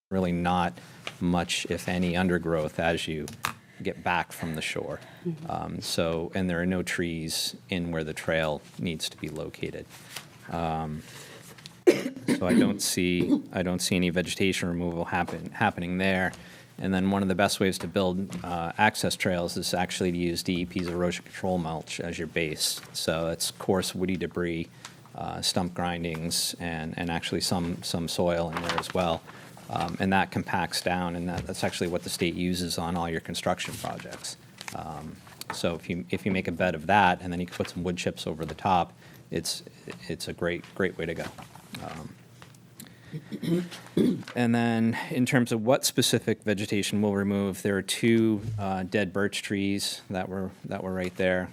really not much, if any, undergrowth as you get back from the shore. And there are no trees in where the trail needs to be located. So I don't see any vegetation removal happening there. And then one of the best ways to build access trails is actually to use DEP's erosion control mulch as your base. So it's coarse woody debris, stump grindings, and actually some soil in there as well. And that compacts down, and that's actually what the state uses on all your construction projects. So if you make a bed of that and then you can put some wood chips over the top, it's a great way to go. And then in terms of what specific vegetation we'll remove, there are two dead birch trees that were right there.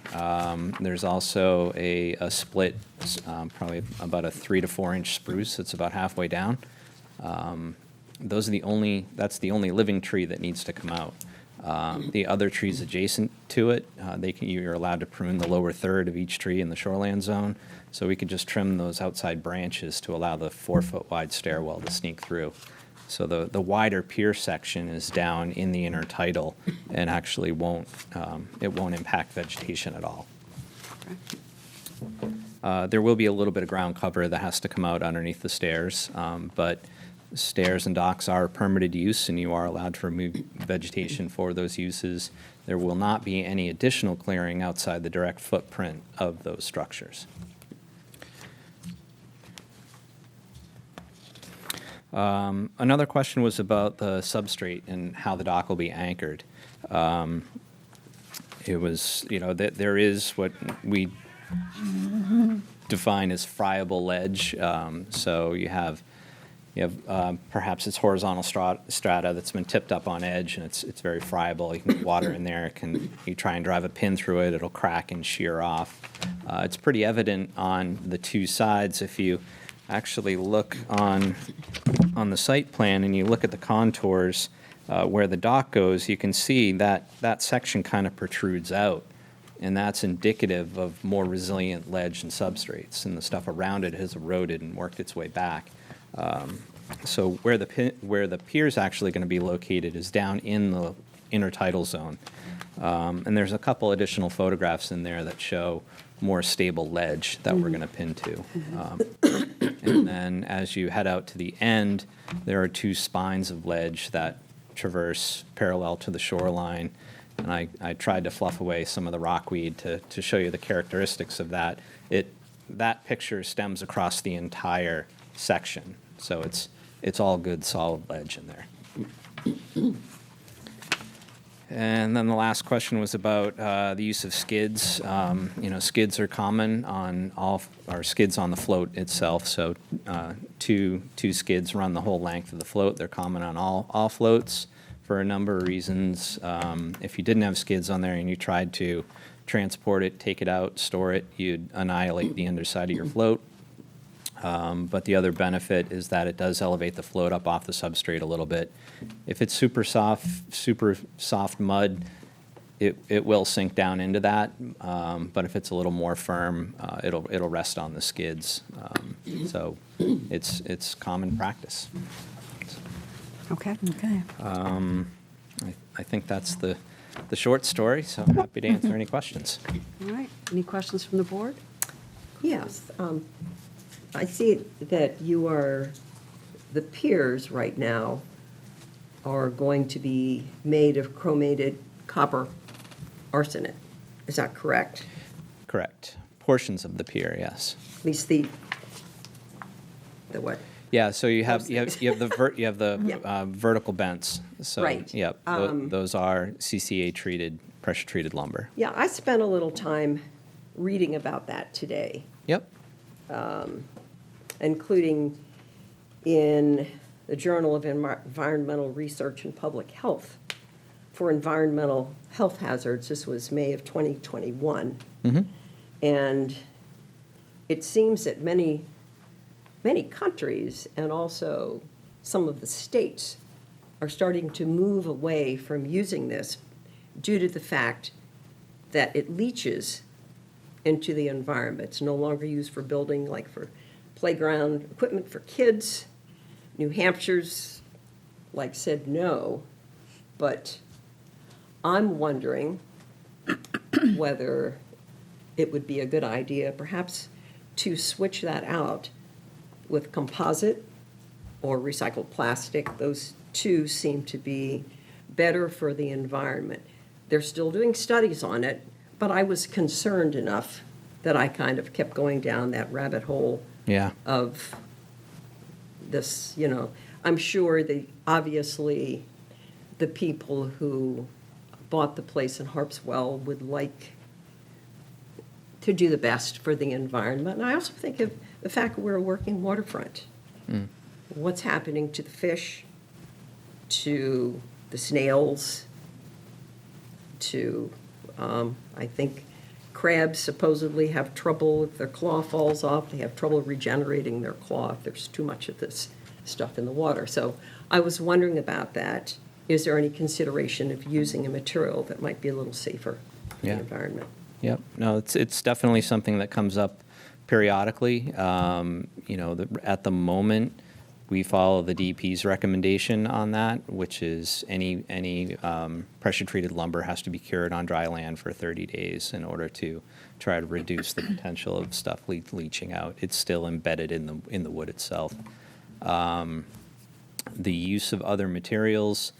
There's also a split, probably about a 3 to 4 inch spruce that's about halfway down. That's the only living tree that needs to come out. The other trees adjacent to it, you're allowed to prune the lower third of each tree in the shoreland zone. So we could just trim those outside branches to allow the 4-foot wide stairwell to sneak through. So the wider pier section is down in the intertidal and actually won't impact vegetation at all. There will be a little bit of ground cover that has to come out underneath the stairs, but stairs and docks are permitted use, and you are allowed to remove vegetation for those uses. There will not be any additional clearing outside the direct footprint of those structures. Another question was about the substrate and how the dock will be anchored. It was, that there is what we define as friable ledge. So you have perhaps it's horizontal strata that's been tipped up on edge, and it's very friable. You can get water in there. You try and drive a pin through it, it'll crack and shear off. It's pretty evident on the two sides. If you actually look on the site plan and you look at the contours where the dock goes, you can see that section kind of protrudes out. And that's indicative of more resilient ledge and substrates, and the stuff around it has eroded and worked its way back. So where the pier is actually going to be located is down in the intertidal zone. And there's a couple additional photographs in there that show more stable ledge that we're going to pin to. And then as you head out to the end, there are two spines of ledge that traverse parallel to the shoreline. And I tried to fluff away some of the rockweed to show you the characteristics of that. That picture stems across the entire section, so it's all good solid ledge in there. And then the last question was about the use of skids. Skids are common on skids on the float itself. So two skids run the whole length of the float. They're common on all floats for a number of reasons. If you didn't have skids on there and you tried to transport it, take it out, store it, you'd annihilate the underside of your float. But the other benefit is that it does elevate the float up off the substrate a little bit. If it's super soft mud, it will sink down into that. But if it's a little more firm, it'll rest on the skids. So it's common practice. Okay. I think that's the short story, so I'm happy to answer any questions. All right. Any questions from the board? Yes. I see that the piers right now are going to be made of chromated copper arsenate. Is that correct? Correct. Portions of the pier, yes. At least the what? Yeah, so you have the vertical bents. So, Right. Yep. Those are CCA treated, pressure treated lumber. Yeah, I spent a little time reading about that today, Yep. including in the Journal of Environmental Research and Public Health for environmental health hazards. This was May of 2021. Mm-hmm. And it seems that many countries and also some of the states are starting to move away from using this due to the fact that it leaches into the environment. It's no longer used for building, like for playground equipment for kids. New Hampshire's like said no, but I'm wondering whether it would be a good idea perhaps to switch that out with composite or recycled plastic. Those two seem to be better for the environment. They're still doing studies on it, but I was concerned enough that I kind of kept going down that rabbit hole Yeah. of this, you know. I'm sure obviously, the people who bought the place in Harpswell would like to do the best for the environment. And I also think of the fact that we're a working waterfront. What's happening to the fish, to the snails, to, I think crabs supposedly have trouble if their claw falls off. They have trouble regenerating their claw if there's too much of this stuff in the water. So I was wondering about that. Is there any consideration of using a material that might be a little safer for the Yeah. environment? Yep. No, it's definitely something that comes up periodically. At the moment, we follow the DEP's recommendation on that, which is any pressure-treated lumber has to be cured on dry land for 30 days in order to try to reduce the potential of stuff leaching out. It's still embedded in the wood itself. The use of other materials,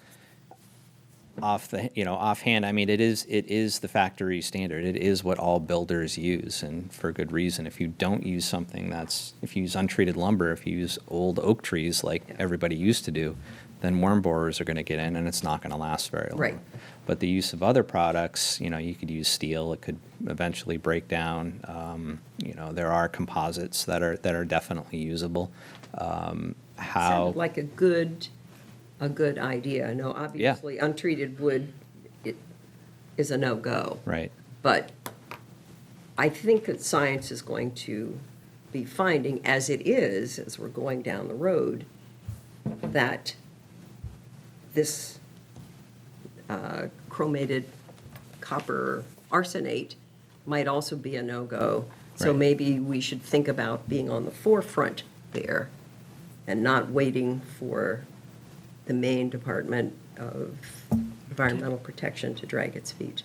offhand, I mean, it is the factory standard. It is what all builders use, and for good reason. If you don't use something if you use untreated lumber, if you use old oak trees like everybody used to do, then worm borers are going to get in, and it's not going to last very long. Right. But the use of other products, you could use steel. It could eventually break down. There are composites that are definitely usable. Sounded like a good idea. No, obviously, untreated wood is a no-go. Right. But I think that science is going to be finding, as it is, as we're going down the road, that this chromated copper arsenate might also be a no-go. So Right. maybe we should think about being on the forefront there and not waiting for the Maine Department of Environmental Protection to drag its feet.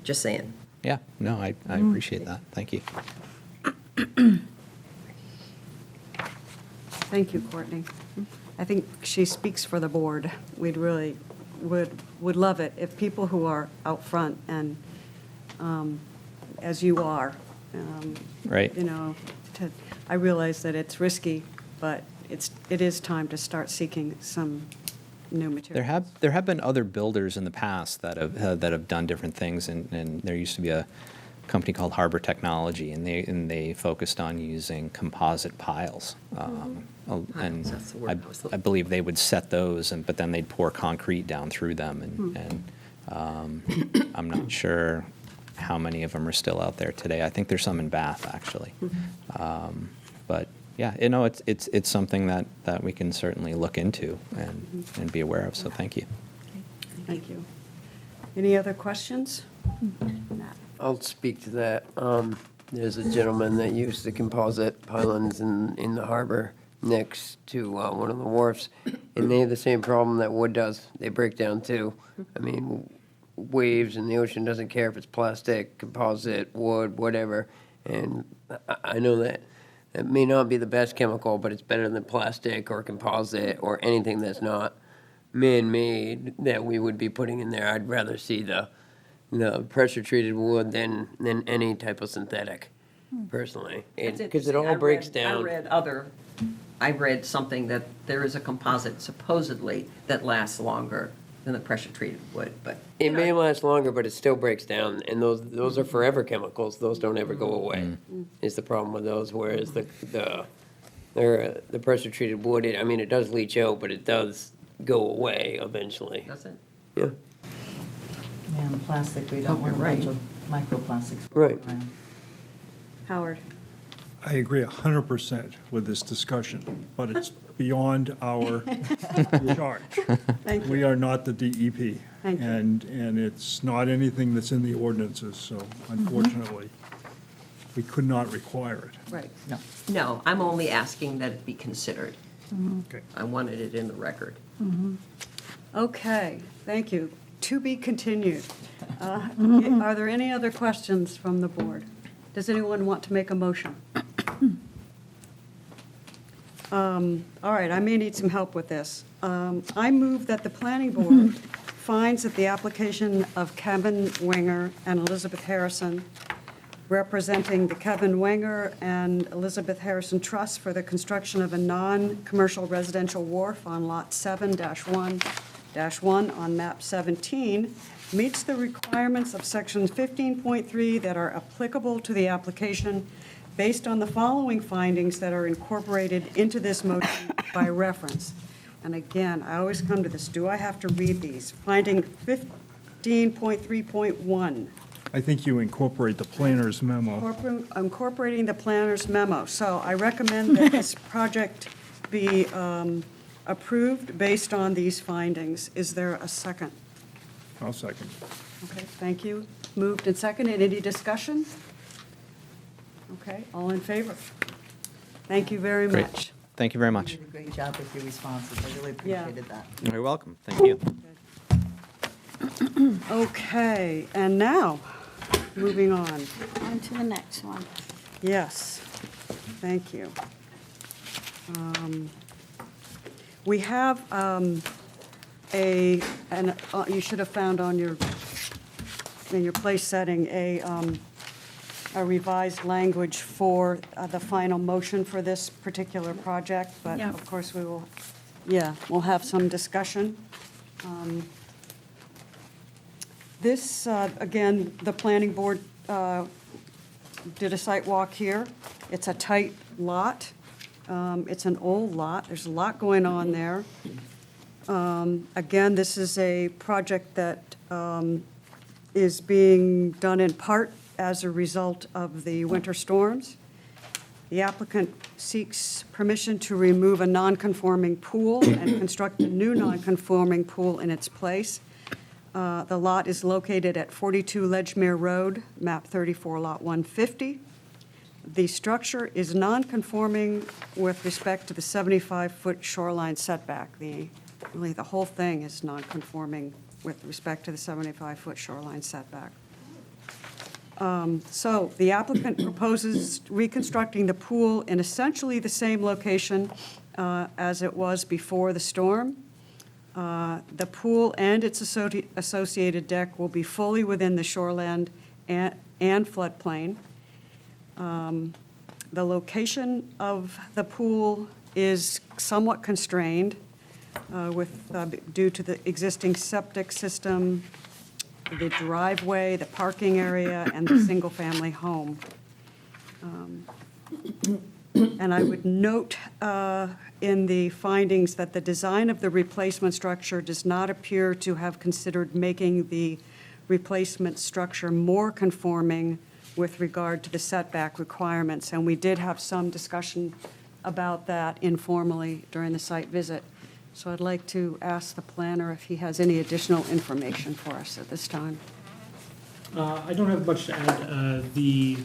Just saying. Yeah. No, I appreciate that. Thank you. Thank you, Courtney. I think she speaks for the board. We'd really would love it if people who are out front and, as you are, Right. I realize that it's risky, but it is time to start seeking some new materials. There have been other builders in the past that have done different things, and there used to be a company called Harbor Technology, and they focused on using composite piles. And That's the word I was I looking believe they would set those, but then they'd pour concrete down through them, and I'm not sure how many of them are still out there today. I think there's some in Bath, actually. But yeah, it's something that we can certainly look into and be aware of, so thank you. Thank you. Any other questions? I'll speak to that. There's a gentleman that used the composite pylons in the harbor next to one of the wharfs, and they have the same problem that wood does. They break down too. I mean, waves and the ocean doesn't care if it's plastic, composite, wood, whatever. And I know that it may not be the best chemical, but it's better than plastic or composite or anything that's not man-made that we would be putting in there. I'd rather see the pressure-treated wood than any type of synthetic, personally. Because it all breaks down. I read something that there is a composite supposedly that lasts longer than the pressure-treated wood, but. It may last longer, but it still breaks down, and those are forever chemicals. Those don't ever go away, is the problem with those, whereas the pressure-treated wood, it does leach out, but it does go away eventually. Does it? Yeah, Yeah, and plastic, we don't want a Right. bunch of microplastics. Right. around. Howard? I agree 100% with this discussion, but it's beyond our charge. Thank you. We are not the DEP. Thank you. And it's not anything that's in the ordinances, so unfortunately, we could not require it. Right. No. No, I'm only asking that it be considered. Okay. I wanted it in the record. Okay, thank you. To be continued. Are there any other questions from the board? Does anyone want to make a motion? All right, I may need some help with this. I move that the planning board finds that the application of Kevin Wenger and Elizabeth Harrison, representing the Kevin Wenger and Elizabeth Harrison Trust for the construction of a non-commercial residential wharf on Lot 7-1-1 on map 17, meets the requirements of section 15.3 that are applicable to the application based on the following findings that are incorporated into this motion by reference. And again, I always come to this, do I have to read these? Finding 15.3.1. I think you incorporate the planner's memo. Incorporating the planner's memo. So I recommend that this project be approved based on these findings. Is there a second? I'll second. Okay, thank you. Moved and seconded. Any discussion? Okay, all in favor? Thank you very Great. much. Thank you very You much. did a great job with your responses. I really Yeah. appreciated that. You're welcome. Thank you. Okay, and now, moving on. On to the next one. Yes, thank you. We have you should have found on in your place setting, a revised language for the final motion for this particular project, but Yeah. of course we will, we'll have some discussion. This, again, the planning board did a site walk here. It's a tight lot. It's an old lot. There's a lot going on there. Again, this is a project that is being done in part as a result of the winter storms. The applicant seeks permission to remove a non-conforming pool and construct a new non-conforming pool in its place. The lot is located at 42 Ledgemere Road, map 34, lot 150. The structure is non-conforming with respect to the 75-foot shoreline setback. Really, the whole thing is non-conforming with respect to the 75-foot shoreline setback. So the applicant proposes reconstructing the pool in essentially the same location as it was before the storm. The pool and its associated deck will be fully within the shoreland and floodplain. The location of the pool is somewhat constrained due to the existing septic system, the driveway, the parking area, and the single-family home. And I would note in the findings that the design of the replacement structure does not appear to have considered making the replacement structure more conforming with regard to the setback requirements. And we did have some discussion about that informally during the site visit. So I'd like to ask the planner if he has any additional information for us at this time. I don't have much to add. The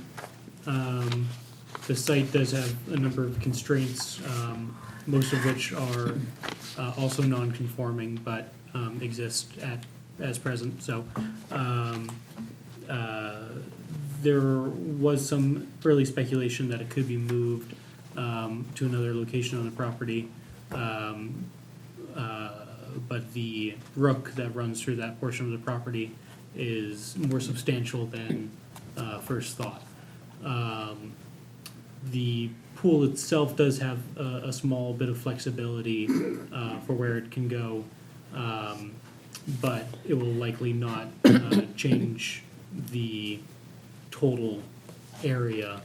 site does have a number of constraints, most of which are also non-conforming, but exist as present. So there was some early speculation that it could be moved to another location on the property. But the brook that runs through that portion of the property is more substantial than first thought. The pool itself does have a small bit of flexibility for where it can go, but it will likely not change the total area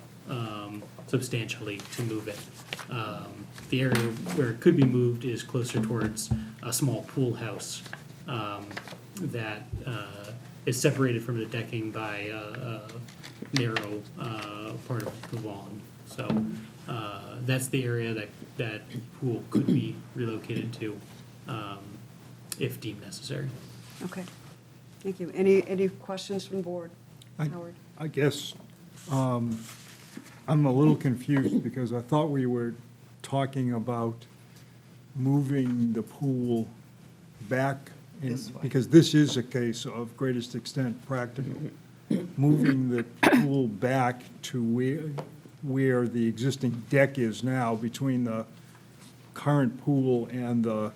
substantially to move it. The area where it could be moved is closer towards a small pool house that is separated from the decking by a narrow part of the lawn. So that's the area that pool could be relocated to if deemed necessary. Okay, thank you. Any questions from the board? Howard? I guess I'm a little confused because I thought we were talking about moving the pool back, This way. because this is a case of greatest extent practical, moving the pool back to where the existing deck is now, between the current pool and the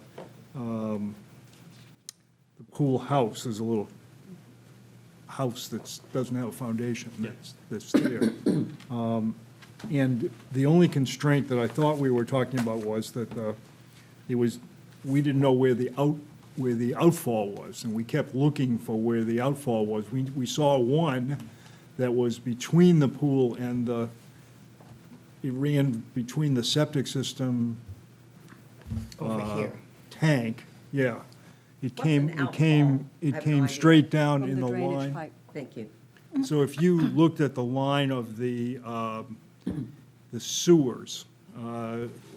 pool house. There's a little house that doesn't have a foundation that's there. And the only constraint that I thought we were talking about was that we didn't know where the outfall was, and we kept looking for where the outfall was. We saw one that was between the pool and it ran between the septic system Over here. tank, yeah. It What's came, an it came, outfall? I it have came no idea. straight down From in the drainage line. pipe. Thank you. So if you looked at the line of the sewers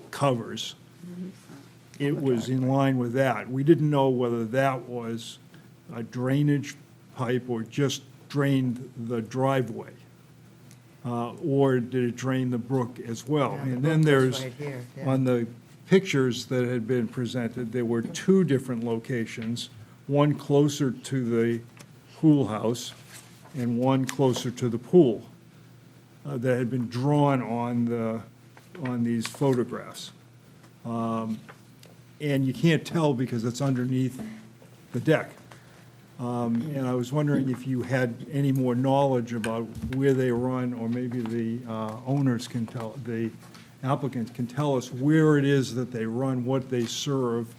covers, it was in line with that. We didn't know whether that was a drainage pipe or just drained the driveway. Or did it drain the brook as well? Yeah, the And then brook goes there's, right here, yeah. on the pictures that had been presented, there were two different locations, one closer to the pool house and one closer to the pool, that had been drawn on these photographs. And you can't tell because it's underneath the deck. And I was wondering if you had any more knowledge about where they run, or maybe the owners can tell, the applicants can tell us where it is that they run, what they serve,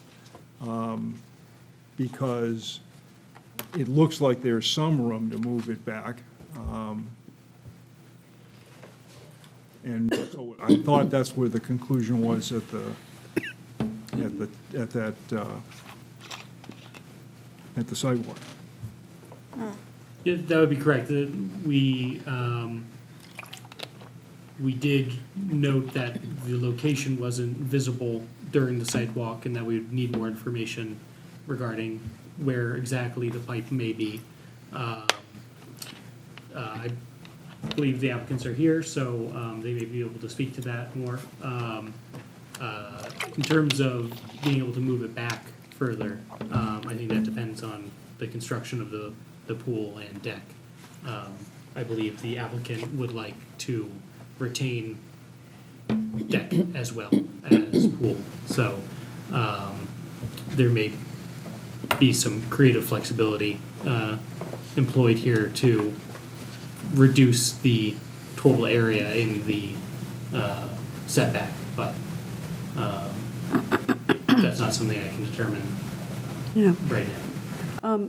because it looks like there's some room to move it back. And so I thought that's where the conclusion was at the sidewalk. Yeah, that would be correct. We did note that the location wasn't visible during the sidewalk and that we would need more information regarding where exactly the pipe may be. I believe the applicants are here, so they may be able to speak to that more. In terms of being able to move it back further, I think that depends on the construction of the pool and deck. I believe the applicant would like to retain deck as well as pool. So there may be some creative flexibility employed here to reduce the total area in the setback, but that's not something I can determine Yeah. right now.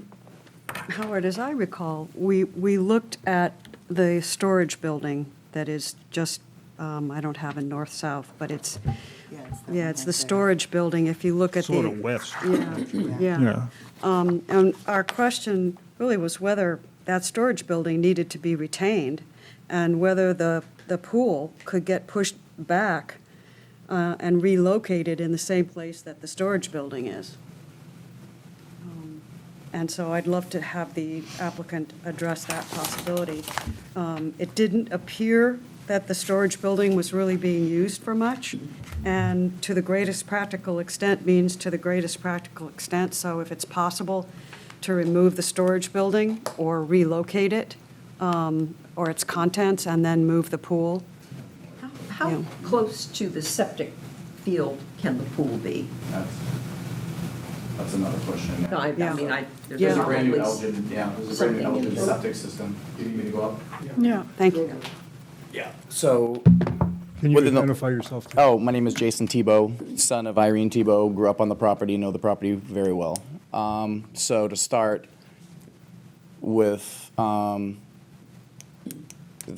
Howard, as I recall, we looked at the storage building that is just, I don't have a north-south, but it's, yeah, it's the storage building. If you look at the. Sort of west. Yeah, yeah. Yeah. And our question really was whether that storage building needed to be retained and whether the pool could get pushed back and relocated in the same place that the storage building is. And so I'd love to have the applicant address that possibility. It didn't appear that the storage building was really being used for much, and to the greatest practical extent means to the greatest practical extent. So if it's possible to remove the storage building or relocate it, or its contents, and then move the pool. How Yeah. close to the septic field can the pool be? That's another question. No, I Yeah. mean, There's Yeah. a brand new probably Elgin, yeah, there's a brand new something in Elgin the- septic system. Do you need me to go up? Yeah. Thank you. Yeah. So, Can you Within the- identify yourself? too? oh, my name is Jason Tebow, son of Irene Tebow, grew up on the property, know the property very well. So to start with, the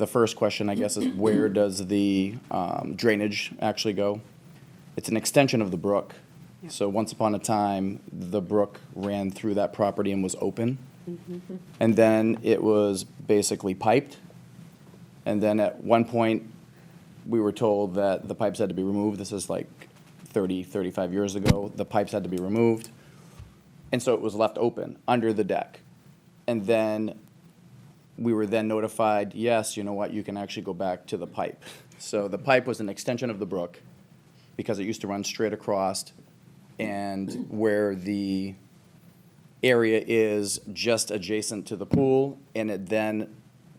first question, I guess, is where does the drainage actually go? It's an extension of the brook. So once upon a time, the brook ran through that property and was open. And then it was basically piped. And then at one point, we were told that the pipes had to be removed. This is like 30, 35 years ago. The pipes had to be removed. And so it was left open under the deck. And then we were then notified, yes, you know what, you can actually go back to the pipe. So the pipe was an extension of the brook because it used to run straight across and where the area is just adjacent to the pool, and it then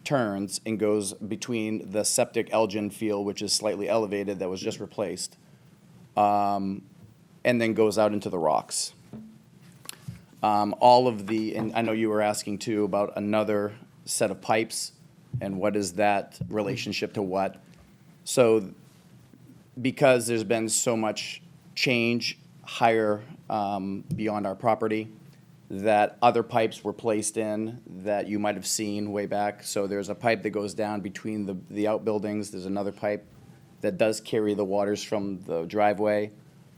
turns and goes between the septic Elgin field, which is slightly elevated, that was just replaced, and then goes out into the rocks. All of the, and I know you were asking too about another set of pipes, and what is that relationship to what? So because there's been so much change higher beyond our property, that other pipes were placed in that you might have seen way back. So there's a pipe that goes down between the outbuildings. There's another pipe that does carry the waters from the driveway.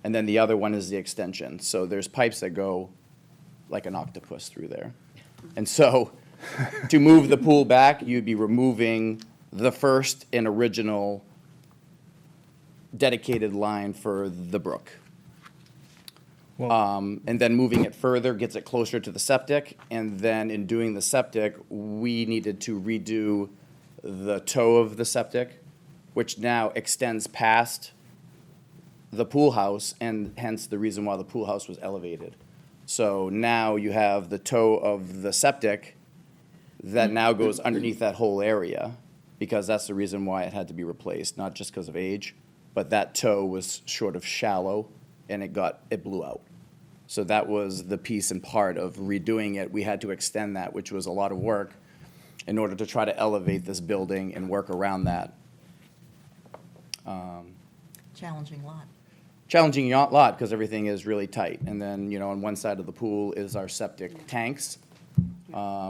And then the other one is the extension. So there's pipes that go like an octopus through there. And so to move the pool back, you'd be removing the first and original dedicated line for the brook. And then moving it further gets it closer to the septic, and then in doing the septic, we needed to redo the toe of the septic, which now extends past the pool house, and hence the reason why the pool house was elevated. So now you have the toe of the septic that now goes underneath that whole area, because that's the reason why it had to be replaced, not just because of age, but that toe was sort of shallow, and it blew out. So that was the piece and part of redoing it. We had to extend that, which was a lot of work, in order to try to elevate this building and work around that. Challenging lot. Challenging lot, because everything is really tight. And then, on one side of the pool is our septic tanks,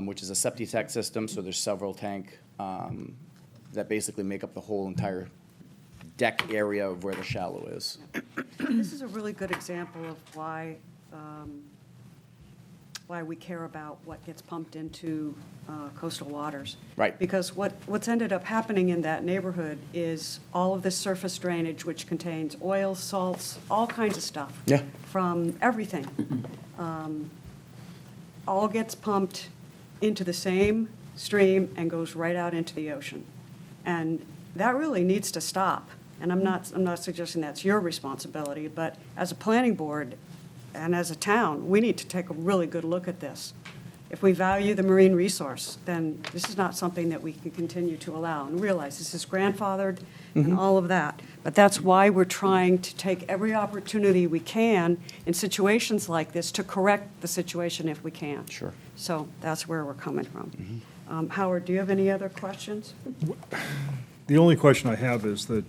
which is a septi-tech system, so there's several tank that basically make up the whole entire deck area of where the shallow is. This is a really good example of why we care about what gets pumped into coastal waters. Right. Because what's ended up happening in that neighborhood is all of this surface drainage, which contains oils, salts, all kinds of stuff. Yeah. From everything. All gets pumped into the same stream and goes right out into the ocean. And that really needs to stop. And I'm not suggesting that's your responsibility, but as a planning board and as a town, we need to take a really good look at this. If we value the marine resource, then this is not something that we can continue to allow. And realize this is grandfathered and all of that. But that's why we're trying to take every opportunity we can in situations like this to correct the situation if we can. Sure. So that's where we're coming from. Howard, do you have any other questions? The only question I have is that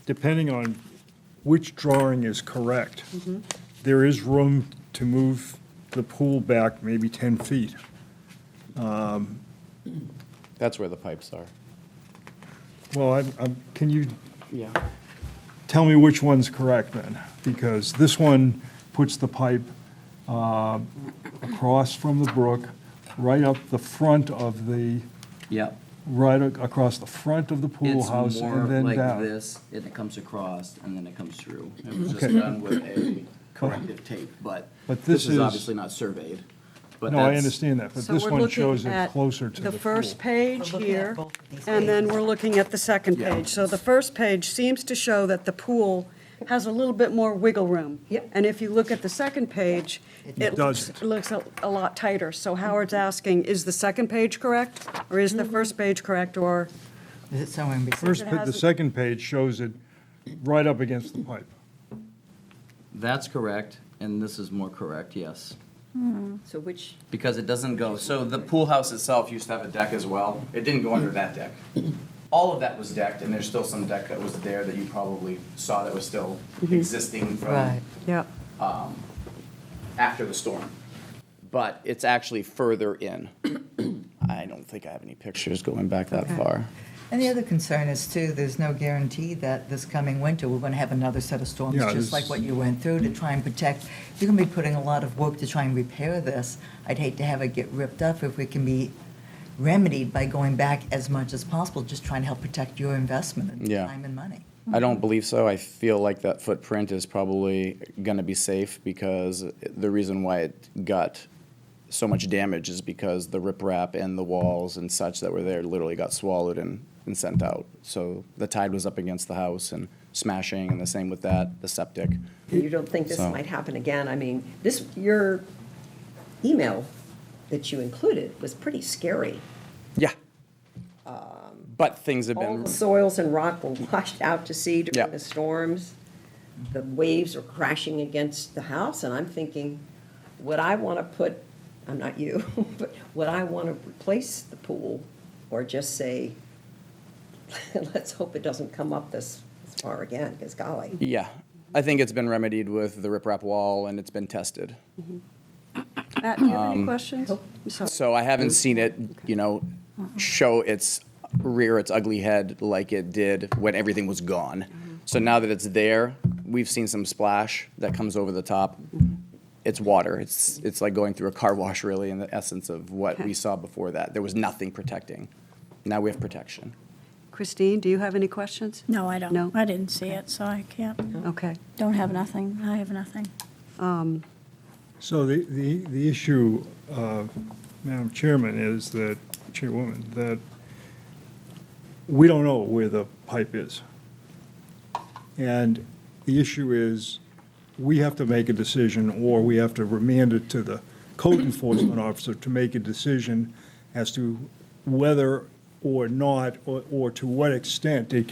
depending on which drawing is correct, there is room to move the pool back maybe 10 feet. That's where the pipes are. Well, can you Yeah. tell me which one's correct then? Because this one puts the pipe across from the brook, right up the front of the, Yep. right across the front of the pool It's house more and then like down. this, and it comes across, and then it comes through. It was just Okay. done with a corrective tape, but But this this is is- obviously not surveyed. But No, I that's- understand that, but So this we're one looking shows it at closer to the the pool. first page We're looking at here, both of these and then pages. we're looking at the second Yeah. page. So the first page seems to show that the pool has a little bit more wiggle room. Yep. And if you look at the second page, it doesn't. looks a lot tighter. So Howard's asking, is the second page correct? Or is the first page correct, or? Is it somewhere in between? First, it the hasn't- second page shows it right up against the pipe. That's correct, and this is more correct, yes. So which, Because it doesn't go, So the pool house itself used to have a deck as well. It didn't go under that deck. All of that was decked, and there's still some deck that was there that you probably saw that was still existing from Right. Yeah. after the storm. But it's actually further in. I don't think I have any pictures going back that Okay. far. And the other concern is too, there's no guarantee that this coming winter, we're gonna have another set of storms, Yeah, just like what you went through to try and protect. You're gonna be putting a lot of work to try and repair this. I'd hate to have it get ripped up if we can be remedied by going back as much as possible, just trying to help protect your investment and Yeah. time and money. I don't believe so. I feel like that footprint is probably going to be safe, because the reason why it got so much damage is because the riprap and the walls and such that were there literally got swallowed and sent out. So the tide was up against the house, and smashing, and the same with that, the septic. You don't think this So- might happen again? I mean, your email that you included was pretty scary. Yeah. But things have All been, the soils and rock were washed out to sea Yeah. during the storms. The waves were crashing against the house, and I'm thinking, would I want to put, I'm not you, but would I want to replace the pool or just say, let's hope it doesn't come up this far again, because golly. yeah. I think it's been remedied with the riprap wall, and it's been tested. Matt, do you have any questions? So- So I haven't seen it, show rear its ugly head like it did when everything was gone. So now that it's there, we've seen some splash that comes over the top. It's water. It's like going through a car wash, really, in the essence of what we saw before that. There was nothing protecting. Now we have protection. Christine, do you have any questions? No, I don't. No? I didn't see it, so I can't. Okay. Don't have nothing. I have nothing. So the issue, Madam Chairman, is that, Chairwoman, that we don't know where the pipe is. And the issue is, we have to make a decision, or we have to remand it to the code enforcement officer to make a decision as to whether or not, or to what extent the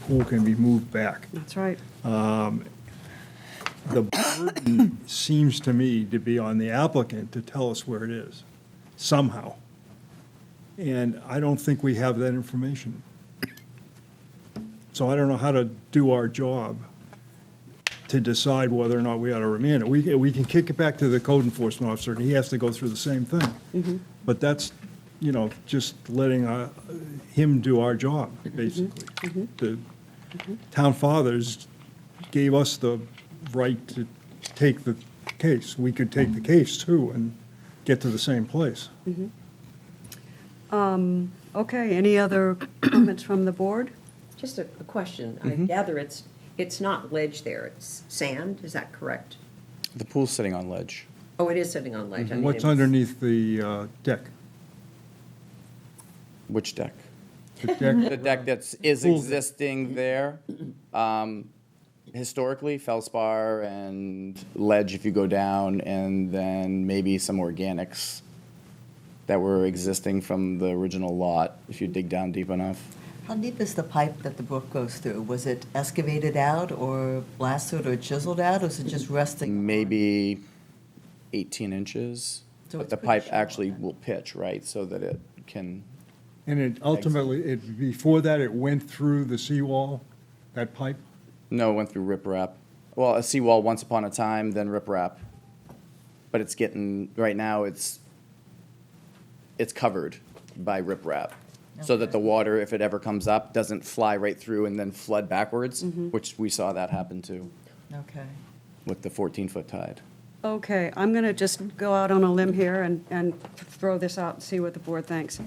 pool can be moved back. That's right. The burden seems to me to be on the applicant to tell us where it is, somehow. And I don't think we have that information. So I don't know how to do our job to decide whether or not we ought to remand it. We can kick it back to the code enforcement officer, and he has to go through the same thing. But that's, just letting him do our job, basically. The town fathers gave us the right to take the case. We could take the case, too, and get to the same place. Okay, any other comments from the board? Just a question. I gather it's not ledge there, it's sand, is that correct? The pool's sitting on ledge. Oh, it is sitting on ledge. I mean, What's it was- underneath the deck? Which deck? The deck, The deck that's existing there, historically, feldspar and ledge if you go down, and then maybe some organics that were existing from the original lot, if you dig down deep enough. How deep is the pipe that the brook goes through? Was it excavated out or blasted or chiseled out, or is it just resting? Maybe 18 inches. So But it's the pretty pipe shallow actually then. will pitch, right, so that it can, and it ultimately, before that, it went through the seawall, that pipe? no, it went through riprap. Well, a seawall once upon a time, then riprap. But it's getting, right now, it's covered by riprap. So that the water, if it ever comes up, doesn't fly right through and then flood backwards, which we saw that happen too Okay. with the 14-foot tide. Okay, I'm going to just go out on a limb here and throw this out and see what the board thinks.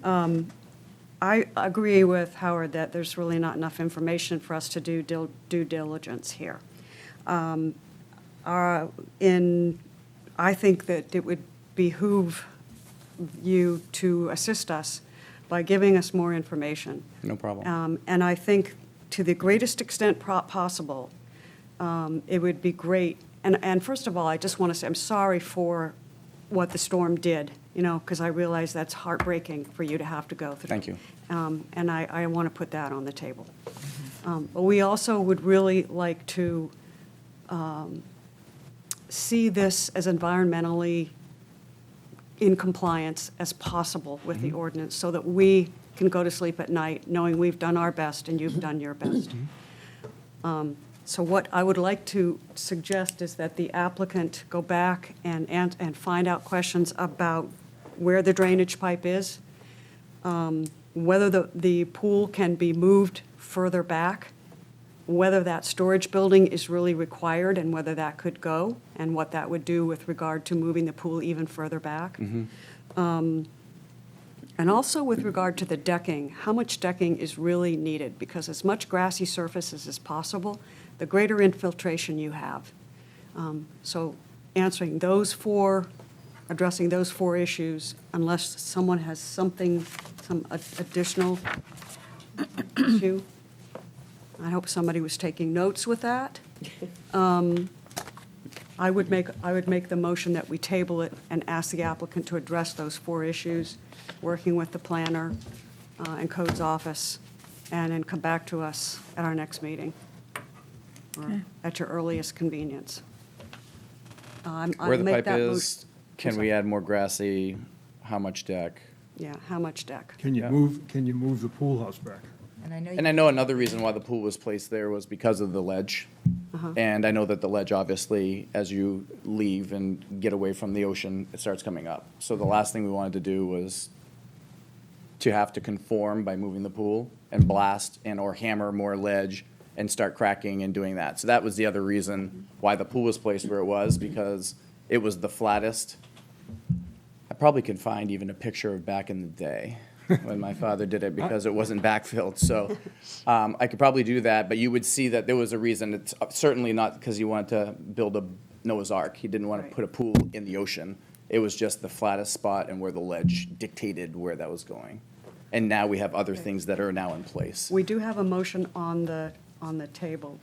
I agree with Howard that there's really not enough information for us to do due diligence here. I think that it would behoove you to assist us by giving us more information. No problem. And I think to the greatest extent possible, it would be great. And first of all, I just want to say I'm sorry for what the storm did, because I realize that's heartbreaking for you to have to go through. Thank you. And I want to put that on the table. But we also would really like to see this as environmentally in compliance as possible with the ordinance, so that we can go to sleep at night knowing we've done our best and you've done your best. So what I would like to suggest is that the applicant go back and find out questions about where the drainage pipe is, whether the pool can be moved further back, whether that storage building is really required and whether that could go, and what that would do with regard to moving the pool even further back. And also with regard to the decking, how much decking is really needed? Because as much grassy surfaces as possible, the greater infiltration you have. So addressing those four issues, unless someone has some additional issue. I hope somebody was taking notes with that. I would make the motion that we table it and ask the applicant to address those 4 issues, working with the planner and codes office, and then come back to us at our next meeting, or Okay. at your earliest convenience. I Where the make pipe that is, can we sorry. add more grassy, how much deck? Yeah, how much deck? Can you Yeah. move the pool house back? And I know. And I know another reason why the pool was placed there was because of the ledge. And I know that the ledge, obviously, as you leave and get away from the ocean, it starts coming up. So the last thing we wanted to do was to have to conform by moving the pool and blast and/or hammer more ledge and start cracking and doing that. So that was the other reason why the pool was placed where it was, because it was the flattest. I probably could find even a picture of back in the day when my father did it, because it wasn't backfilled. So I could probably do that, but you would see that there was a reason. It's certainly not because he wanted to build a Noah's Ark. He didn't want to Right. put a pool in the ocean. It was just the flattest spot and where the ledge dictated where that was going. And now we have other things that are now in place. We do have a motion on the table,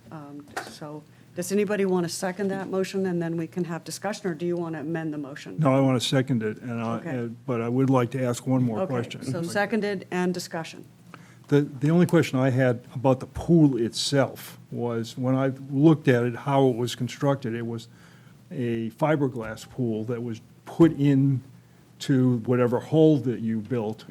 so does anybody want to second that motion, and then we can have discussion, or do you want to amend the motion? No, I want to second it, Okay. but I would like to ask one more Okay, question. so seconded and discussion. The only question I had about the pool itself was, when I looked at it, how it was constructed, it was a fiberglass pool that was put in to whatever hole that you built,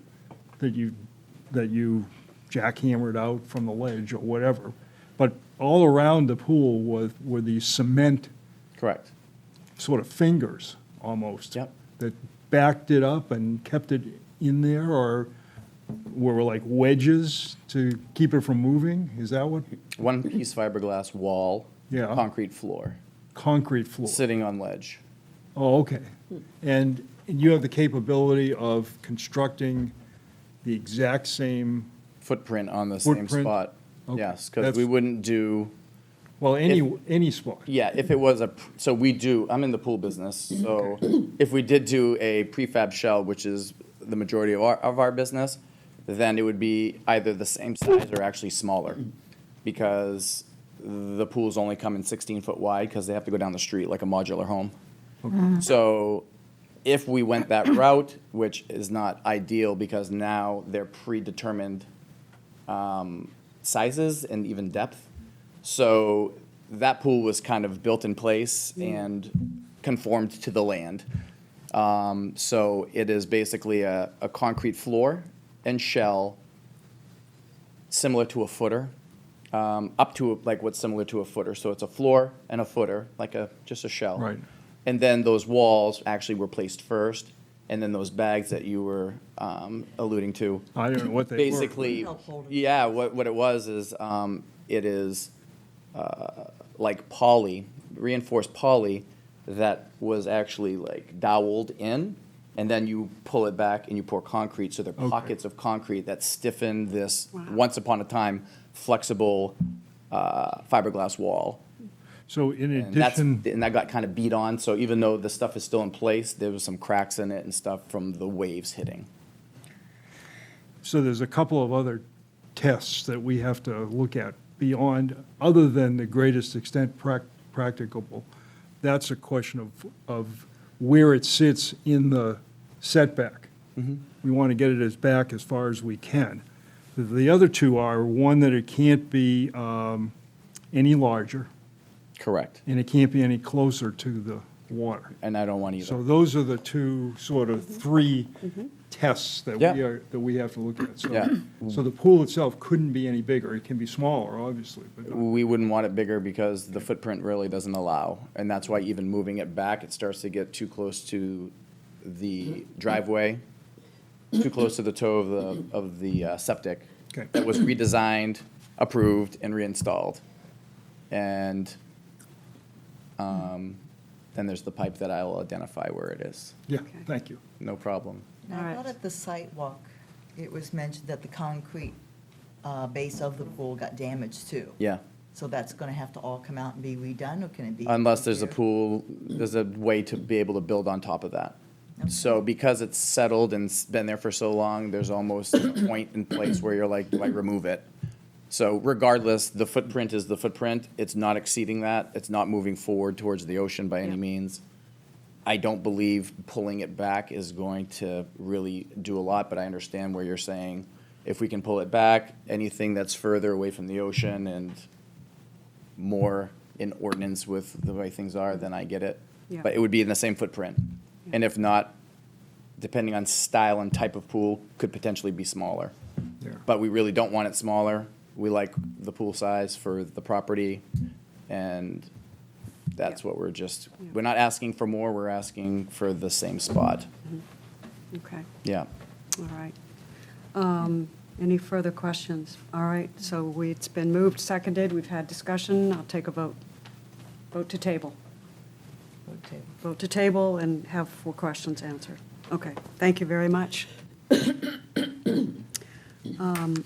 that you jackhammered out from the ledge or whatever. But all around the pool were these cement Correct. sort of fingers, almost. Yep. That backed it up and kept it in there, or were like wedges to keep it from moving? Is that what? One piece fiberglass wall, Yeah. concrete floor, Concrete floor? sitting on ledge. Oh, okay. And you have the capability of constructing the exact same, Footprint on the same Footprint? spot. Okay. Yes, because That's- we wouldn't do. well, any spot? Yeah, if it was so we do, I'm in the pool business, so if we did do a prefab shell, which is the majority of our business, then it would be either the same size or actually smaller, because the pools only come in 16-foot wide, because they have to go down the street like a modular home. So if we went that route, which is not ideal, because now they're predetermined sizes and even depth. So that pool was kind of built in place and conformed to the land. So it is basically a concrete floor and shell, similar to a footer, up to like what's similar to a footer. So it's a floor and a footer, like just a shell. Right. And then those walls actually were placed first, and then those bags that you were alluding to. I don't know what they were. Basically, Help hold it. yeah, what it was is, it is like poly, reinforced poly, that was actually like doweled in, and then you pull it back and you pour concrete, so they're Okay. pockets of concrete that stiffen this, Wow. once upon a time, flexible fiberglass wall. So in And that's, addition, and that got kind of beat on, so even though the stuff is still in place, there was some cracks in it and stuff from the waves hitting. so there's a couple of other tests that we have to look at beyond, other than the greatest extent practicable. That's a question of where it sits in the setback. We want to get it as back as far as we can. The other two are, one, that it can't be any larger, Correct. and it can't be any closer to the water. And I don't want either. So those are the two, sort of three tests that Yeah. we have to look at. Yeah. So the pool itself couldn't be any bigger. It can be smaller, obviously, but not- We wouldn't want it bigger because the footprint really doesn't allow. And that's why even moving it back, it starts to get too close to the driveway, too close to the toe of the septic. Okay. That was redesigned, approved, and reinstalled. And then there's the pipe that I'll identify where it is. yeah, thank you. No problem. Now, All I right. thought at the site walk, it was mentioned that the concrete base of the pool got damaged too. Yeah. So that's going to have to all come out and be redone, or can it be? Unless there's a repaired? pool, there's a way to be able to build on top of that. So because it's settled and been there for so long, there's almost a point in place where you're like, do I remove it? So regardless, the footprint is the footprint. It's not exceeding that. It's not moving forward towards the ocean by any Yeah. means. I don't believe pulling it back is going to really do a lot, but I understand where you're saying if we can pull it back, anything that's further away from the ocean and more in ordinance with the way things are, then I get it. Yeah. But it would be in the same footprint. And if not, depending on style and type of pool, could potentially be smaller. Yeah. But we really don't want it smaller. We like the pool size for the property, and that's Yeah. what we're not asking for more, we're asking for the same spot. Okay, Yeah. all right. Any further questions? All right, so it's been moved, seconded, we've had discussion, I'll take a vote. Vote to table. Vote to table and have 4 questions answered. Okay, thank you very much.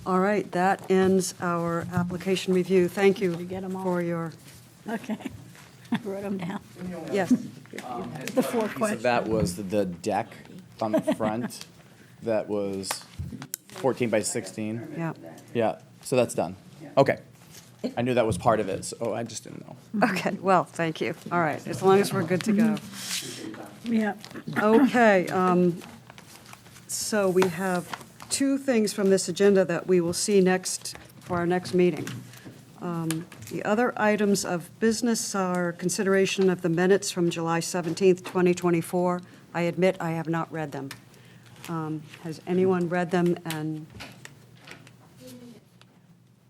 All right, that ends our application review. Thank you Did you get 'em all? for your, Okay. I wrote them down. yes, The 4 Piece of questions. that was the deck on the front that was 14 by 16. yeah. Yeah, so that's done. Okay. I knew that was part of it, so I just didn't know. Okay, well, thank you. All right, as long as we're good to go. Yeah. Okay, so we have 2 things from this agenda that we will see next, for our next meeting. The other items of business are consideration of the minutes from July 17th, 2024. I admit I have not read them. Has anyone read them and?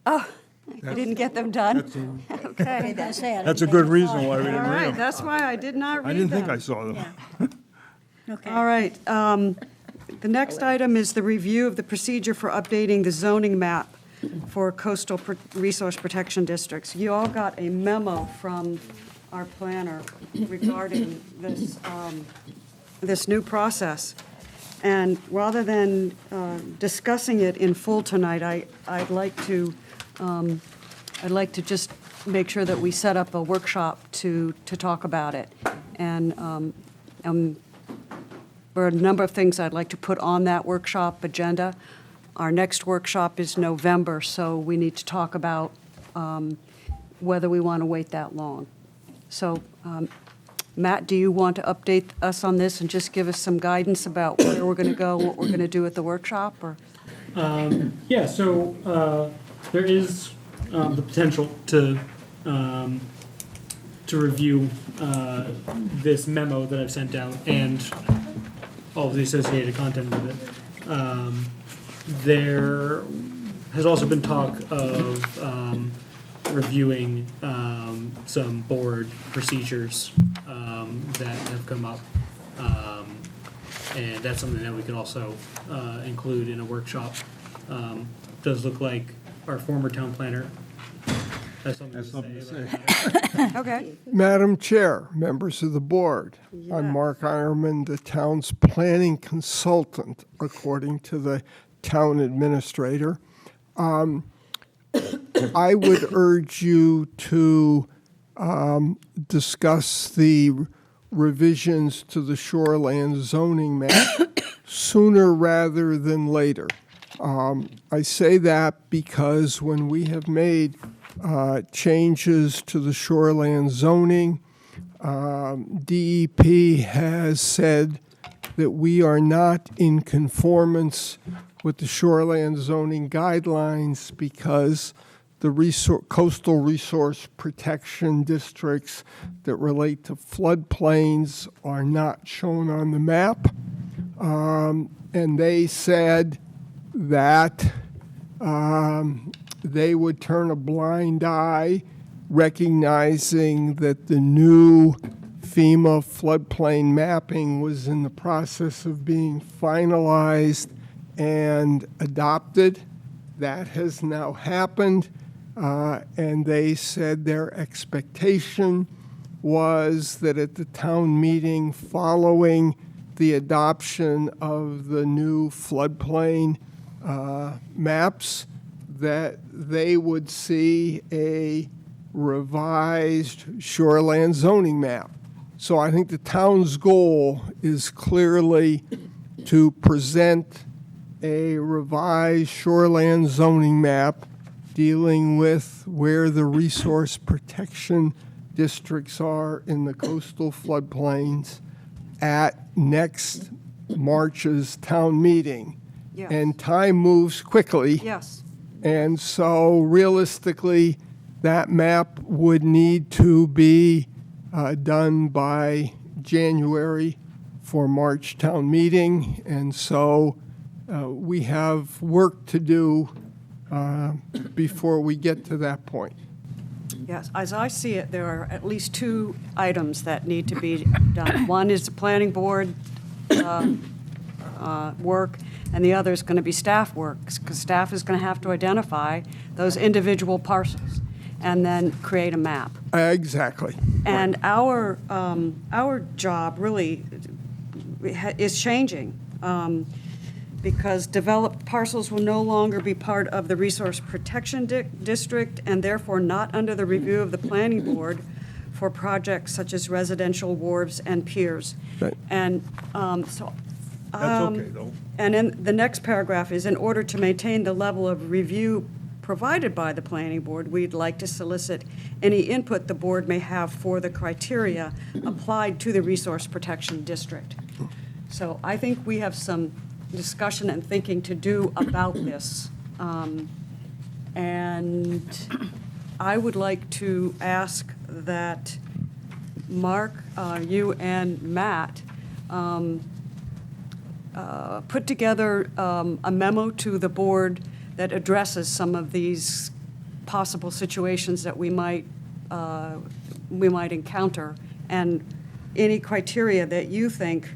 Oh, you didn't get them done? Okay. That's a good reason why we All didn't right, read them. that's why I did not read them. I didn't think I saw them. Okay. All right. The next item is the review of the procedure for updating the zoning map for coastal resource protection districts. You all got a memo from our planner regarding this, this new process. And rather than discussing it in full tonight, I'd like to just make sure that we set up a workshop to talk about it. And there are a number of things I'd like to put on that workshop agenda. Our next workshop is November, so we need to talk about whether we want to wait that long. So, Matt, do you want to update us on this and just give us some guidance about where we're going to go, what we're going to do at the workshop, or? Yeah, so there is the potential to review this memo that I've sent out and all of the associated content with it. There has also been talk of reviewing some board procedures that have come up. And that's something that we could also include in a workshop. Does look like our former town planner has something to say about that. Okay. Madam Chair, members of the board, I'm Yes. Mark Ironman, the town's planning consultant, according to the town administrator. I would urge you to discuss the revisions to the shoreland zoning map sooner rather than later. I say that because when we have made changes to the shoreland zoning, DEP has said that we are not in conformance with the shoreland zoning guidelines because the coastal resource protection districts that relate to floodplains are not shown on the map. And they said that they would turn a blind eye, recognizing that the new FEMA floodplain mapping was in the process of being finalized and adopted. That has now happened, and they said their expectation was that at the town meeting following the adoption of the new floodplain maps, that they would see a revised shoreland zoning map. So I think the town's goal is clearly to present a revised shoreland zoning map. dealing with where the resource protection districts are in the coastal floodplains at next March's town meeting. Yes. And time moves quickly. Yes, And so realistically, that map would need to be done by January for March town meeting. And so we have work to do before we get to that point. yes. As I see it, there are at least two items that need to be done. One is the planning board work, and the other is going to be staff work, because staff is going to have to identify those individual parcels and then create a map. Exactly. And our job really is changing, because developed parcels will no longer be part of the Resource Protection District and therefore not under the review of the planning board for projects such as residential wharves and piers. Right. And so. That's okay, though. And then the next paragraph is, in order to maintain the level of review provided by the planning board, we'd like to solicit any input the board may have for the criteria applied to the Resource Protection District. So I think we have some discussion and thinking to do about this. And I would like to ask that Mark, you and Matt, put together a memo to the board that addresses some of these possible situations that we might encounter, and any criteria that you think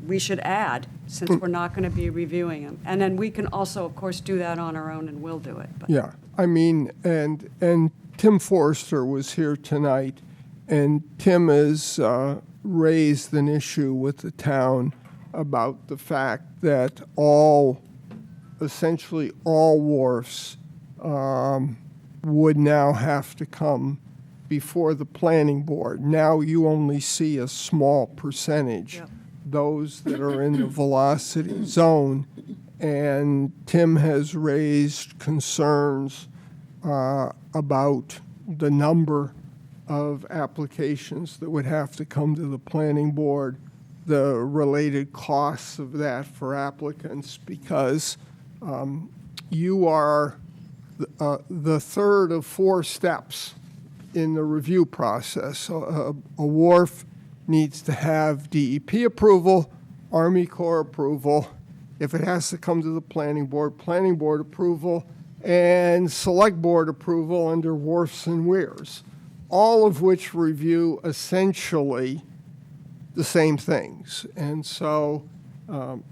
we should add, since we're not going to be reviewing them. And then we can also, of course, do that on our own, and we'll do it. But Yeah, I mean, and Tim Forster was here tonight, and Tim has raised an issue with the town about the fact that essentially all wharfs would now have to come before the planning board. Now you only see a small percentage, Yep. those that are in the velocity zone. And Tim has raised concerns about the number of applications that would have to come to the planning board, the related costs of that for applicants, because you are the third of four steps in the review process. A wharf needs to have DEP approval, Army Corps approval. If it has to come to the planning board approval, and select board approval under wharfs and weirs, all of which review essentially the same things. And so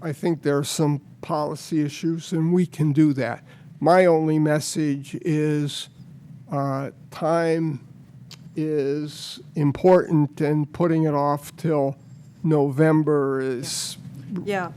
I think there are some policy issues, and we can do that. My only message is time is important, and putting it off till November is, yeah,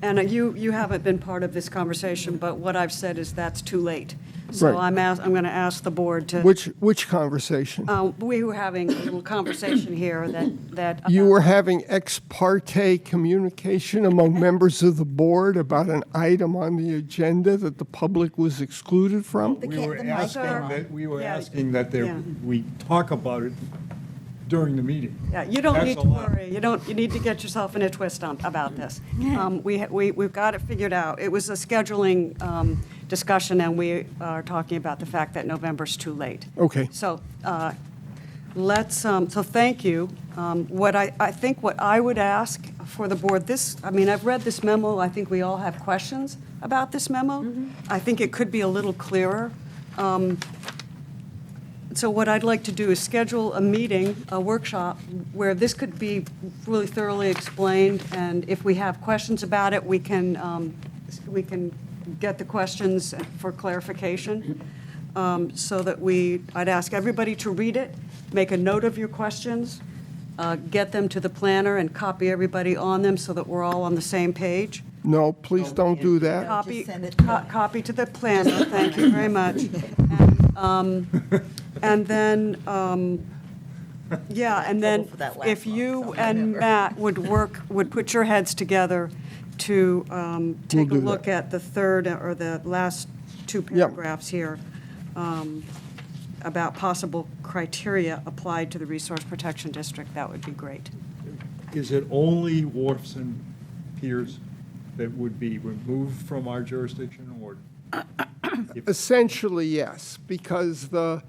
and you haven't been part of this conversation, but what I've said is that's too late. So Right. I'm going to ask the board to. which conversation? We were having a little conversation here that. You were having ex parte communication among members of the board about an item on the agenda that the public was excluded from? The We ca- were the mic asking went on. that, we were Yeah. asking that Yeah. we talk about it during the meeting. Yeah, you don't That's need a to lot. worry. You need to get yourself in a twist about this. We've got it figured out. It was a scheduling discussion, and we are talking about the fact that November's too late. Okay. So so thank you. What I think what I would ask for the board, I've read this memo. I think we all have questions about this memo. I think it could be a little clearer. So what I'd like to do is schedule a meeting, a workshop, where this could be really thoroughly explained, and if we have questions about it, we can get the questions for clarification, so that I'd ask everybody to read it, make a note of your questions, get them to the planner, and copy everybody on them so that we're all on the same page. No, please don't do that. Copy, send it to me. copy to the planner, thank you very much. And then, yeah, and then Trouble for that last if month, you so and whatever. Matt would put your heads together to take a do look at the third or the last two paragraphs here about possible criteria applied to the Resource Protection District, that would be great. Is it only wharfs and piers that would be removed from our jurisdiction, or? Essentially, yes, because the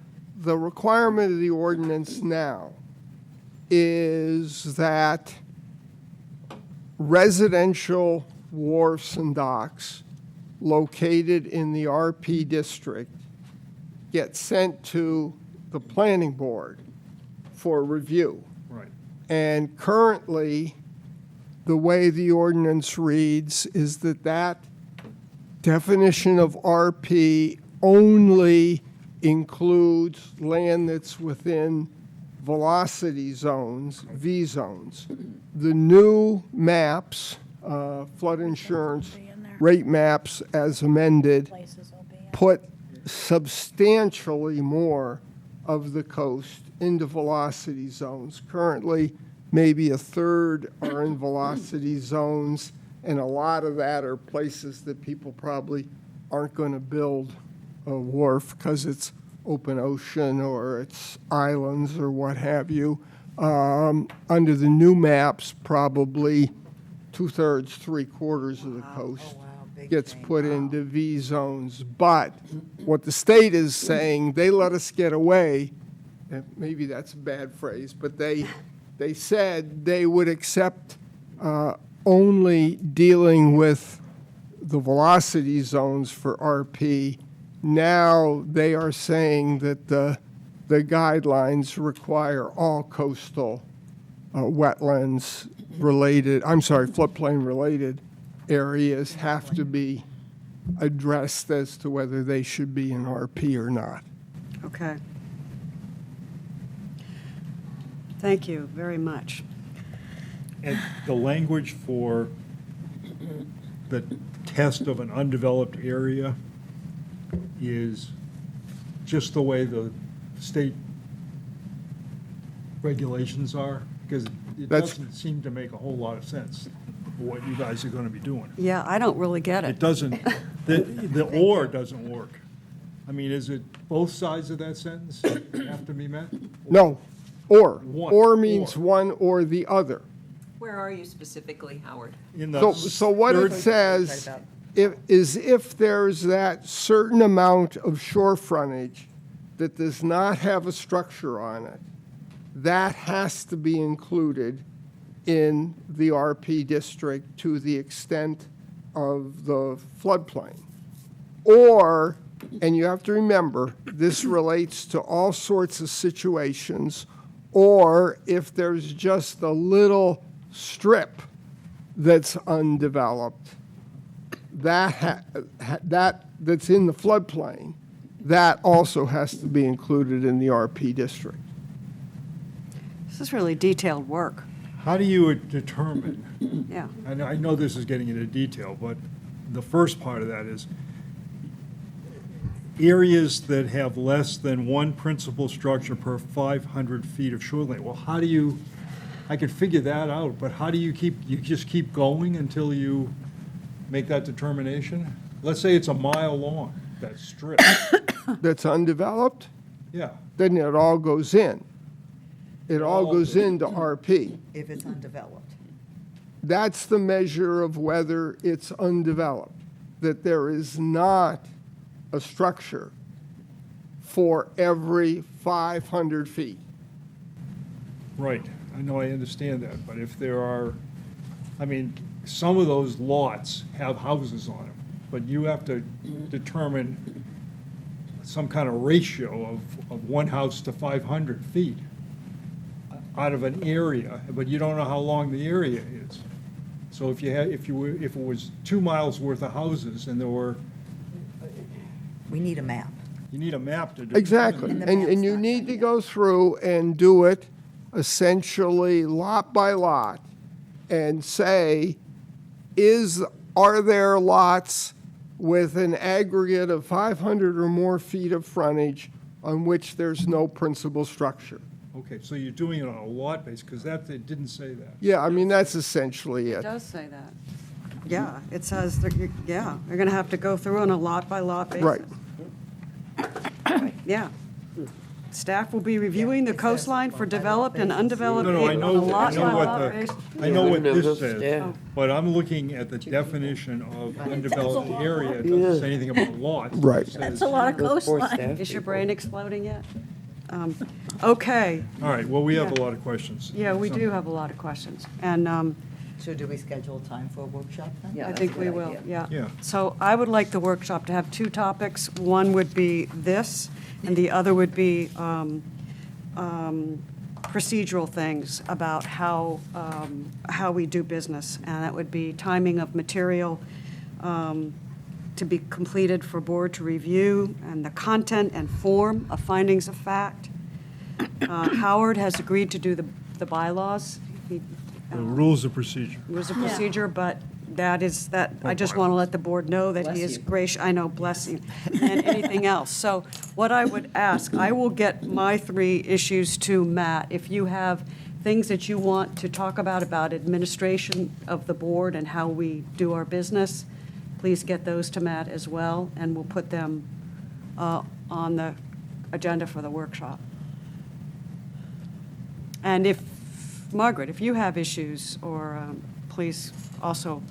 requirement of the ordinance now is that residential wharfs and docks located in the RP district get sent to the planning board for review. Right. And currently, the way the ordinance reads is that that definition of RP only includes land that's within velocity zones, V zones. The new maps, flood insurance rate maps as amended, Places will be in. put substantially more of the coast into velocity zones. Currently, maybe a third are in velocity zones, and a lot of that are places that people probably aren't going to build a wharf because it's open ocean or it's islands or what have you. Under the new maps, probably two-thirds, three-quarters of the coast Oh, wow, big gets change. put into V zones. But what the state is saying, they let us get away, and maybe that's a bad phrase, but they said they would accept only dealing with the velocity zones for RP. Now they are saying that the guidelines require all coastal wetlands related, floodplain related areas have to be addressed as to whether they should be in RP or not. Okay. Thank you very much. And the language for the test of an undeveloped area is just the way the state regulations are? Because it That's- doesn't seem to make a whole lot of sense for what you guys are going to be doing. Yeah, I don't really get It it. doesn't, the or doesn't work. I mean, is it both sides of that sentence have to be met? No, or. One, Or means or. one or the other. Where are you specifically, Howard? In the So what it third- says is if there's that certain amount of shore frontage that does not have a structure on it, that has to be included in the RP district to the extent of the floodplain. Or, and you have to remember, this relates to all sorts of situations, or if there's just a little strip that's undeveloped, that's in the floodplain, that also has to be included in the RP district. This is really detailed work. How do you determine, Yeah. I know this is getting into detail, but the first part of that is areas that have less than one principal structure per 500 feet of shoreline. Well, how do you, I could figure that out, but how do you just keep going until you make that determination? Let's say it's a mile long, that strip. That's undeveloped, Yeah, then it all goes in. It all All goes goes into RP. If it's undeveloped. That's the measure of whether it's undeveloped, that there is not a structure for every 500 feet. right. I know, I understand that, but if there are, I mean, some of those lots have houses on them, but you have to determine some kind of ratio of one house to 500 feet out of an area, but you don't know how long the area is. So if it was 2 miles worth of houses and there were, We need a map. you need a map to determine. Exactly. And the And map's you not need done to yet. go through and do it essentially lot by lot and say, are there lots with an aggregate of 500 or more feet of frontage on which there's no principal structure? Okay, so you're doing it on a lot basis, because it didn't say that. Yeah, I mean, that's essentially It it. does say that. yeah, it says, yeah, they're going to have to go through on a lot-by-lot basis. Right. Yeah. Staff will be reviewing the It says coastline for developed and undeveloped No, no, I on a know what lot-by-lot the, basis. I know what Yeah. this says, Yeah. but I'm looking at the definition of undeveloped area. It doesn't say anything about lots. It Right. says- That's a lot of Those poor coastline. staff Is your people. brain exploding yet? Okay, All right, well, we have a Yeah. lot of questions. yeah, we do have a lot of questions, and So do we schedule a time for a workshop then? Yeah, I that's think a we good will, idea. yeah. Yeah. So I would like the workshop to have two topics. One would be this, and the other would be procedural things about how we do business. And that would be timing of material to be completed for board to review, and the content and form of findings of fact. Howard has agreed to do the bylaws. The rules of procedure. Rules of procedure, but I just want to let the board know that he Bless is you. gracious, I know, bless him, and anything else. So what I would ask, I will get my 3 issues to Matt. If you have things that you want to talk about administration of the board and how we do our business, please get those to Matt as well, and we'll put them on the agenda for the workshop. And if, Margaret, if you have issues, or please also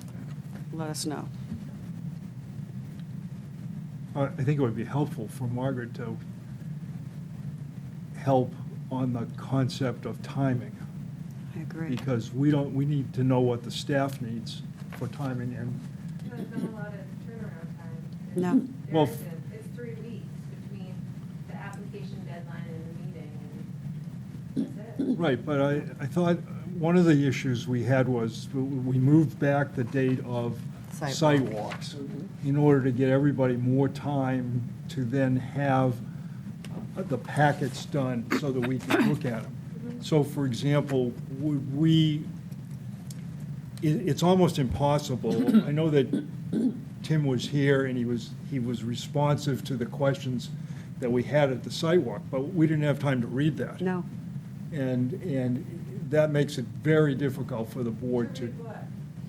let us know. I think it would be helpful for Margaret to help on the concept of timing, I agree. because we need to know what the staff needs for timing, and There's been a lot of turnaround time. No. There Well, isn't. It's 3 weeks between the application deadline and the meeting, and that's it. right, but I thought one of the issues we had was we moved back the date of Sidewalk. sidewalks in order to get everybody more time to then have the packets done so that we can look at them. So, for example, it's almost impossible. I know that Tim was here and he was responsive to the questions that we had at the sidewalk, but we didn't have time to read that. No, And that makes it very difficult for the board to.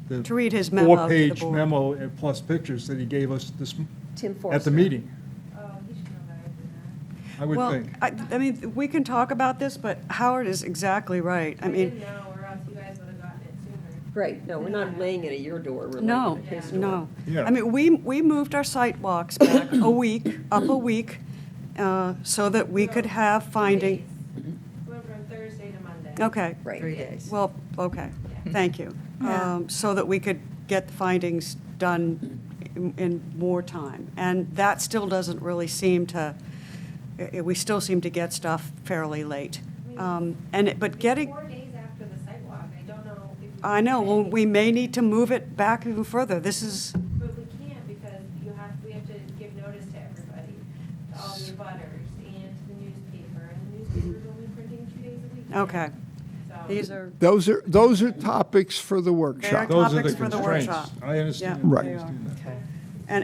the To read his memo to the Four-page board. memo and plus pictures that he gave us Tim Forster. at the meeting, Oh, he should know better than I would well, think. I mean, we can talk about this, but Howard is exactly right. that. I We mean, didn't know, or else you guys would have gotten it sooner. Right, no, we're not laying it at your door, we're laying no, it at his door. no. Yeah. I mean, we moved our site walks back a week, so that we could have finding. Days. Went from Thursday to Monday. Okay, Right. 3 days. well, okay, thank you. So that we could get the findings done in more time. And that still doesn't really seem to, we still seem to get stuff fairly late. But getting, 4 days after the sidewalk, I don't know if. I know, well, we may need to move it back even further. This is, But we can't, because we have to give notice to everybody, to all the abutters, and to the newspaper, and the newspaper's only printing 2 days a week. okay. So. These are, Those are topics for the workshop. Those are topics the for the constraints. workshop. I understand. Yeah, Right. they are. understand that. Okay.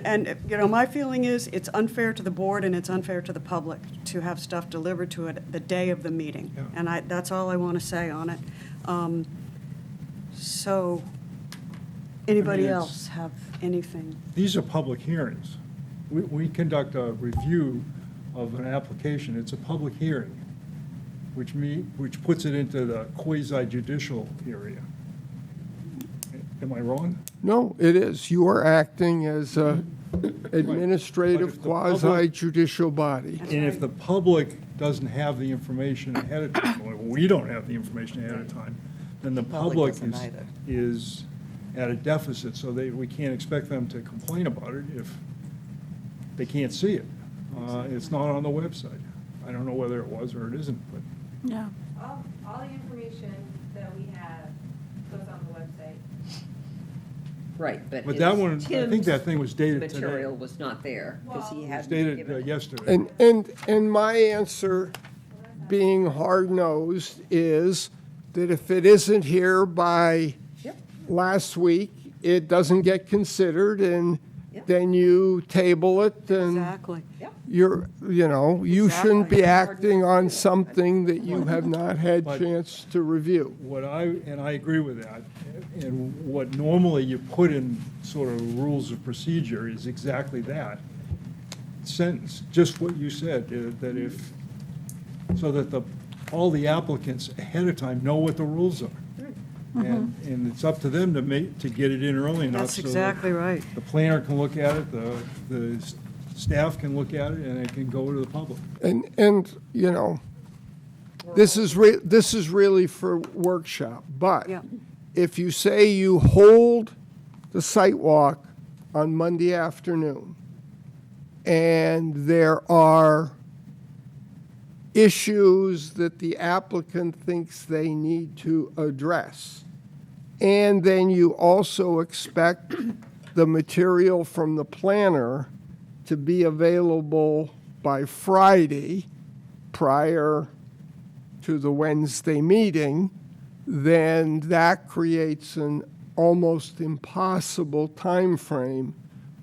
And, you know, my feeling is it's unfair to the board and it's unfair to the public to have stuff delivered to it the day of the meeting. Yeah. And that's all I want to say on it. So, anybody it's- else have anything? These are public hearings. We conduct a review of an application. It's a public hearing, which puts it into the quasi judicial area. Am I wrong? No, it is. You are acting as a administrative But if the public- quasi judicial body. And if the public doesn't have the information ahead of time, or we don't have the information ahead of time, then the Public public doesn't either. is at a deficit, so we can't expect them to complain about it if they can't see it. It's not on the website. I don't know whether it was or it isn't, but Yeah. All the information that we have goes on the website. Right, but that one, I think Tim's that thing was dated today. material was not there, because he Well- It was hadn't dated given it. yesterday. And my answer, being hard-nosed, is that if it isn't here by Yep. last week, it doesn't get considered, and Yep. then you table it, and Exactly. Yep. you shouldn't be Exactly. acting on something that you have not had But- chance to review. And I agree with that, and what normally you put in sort of rules of procedure is exactly that sentence, just what you said, that if, so that all the applicants ahead of time know what the rules are. And it's up to them to get it in early enough. That's so that exactly right. The planner can look at it, the staff can look at it, and it can go to the public. And this is really for workshop, but Yeah. if you say you hold the site walk on Monday afternoon, and there are issues that the applicant thinks they need to address, and then you also expect the material from the planner to be available by Friday prior to the Wednesday meeting, then that creates an almost impossible timeframe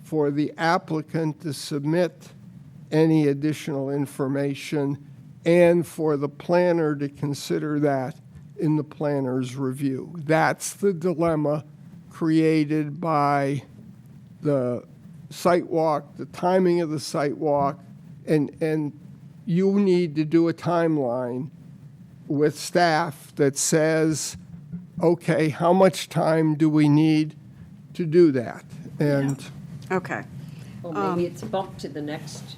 for the applicant to submit any additional information and for the planner to consider that in the planner's review. That's the dilemma created by the site walk, the timing of the site walk, and you need to do a timeline with staff that says, okay, how much time do we need to do that? And Okay, Well, maybe it's bumped to the next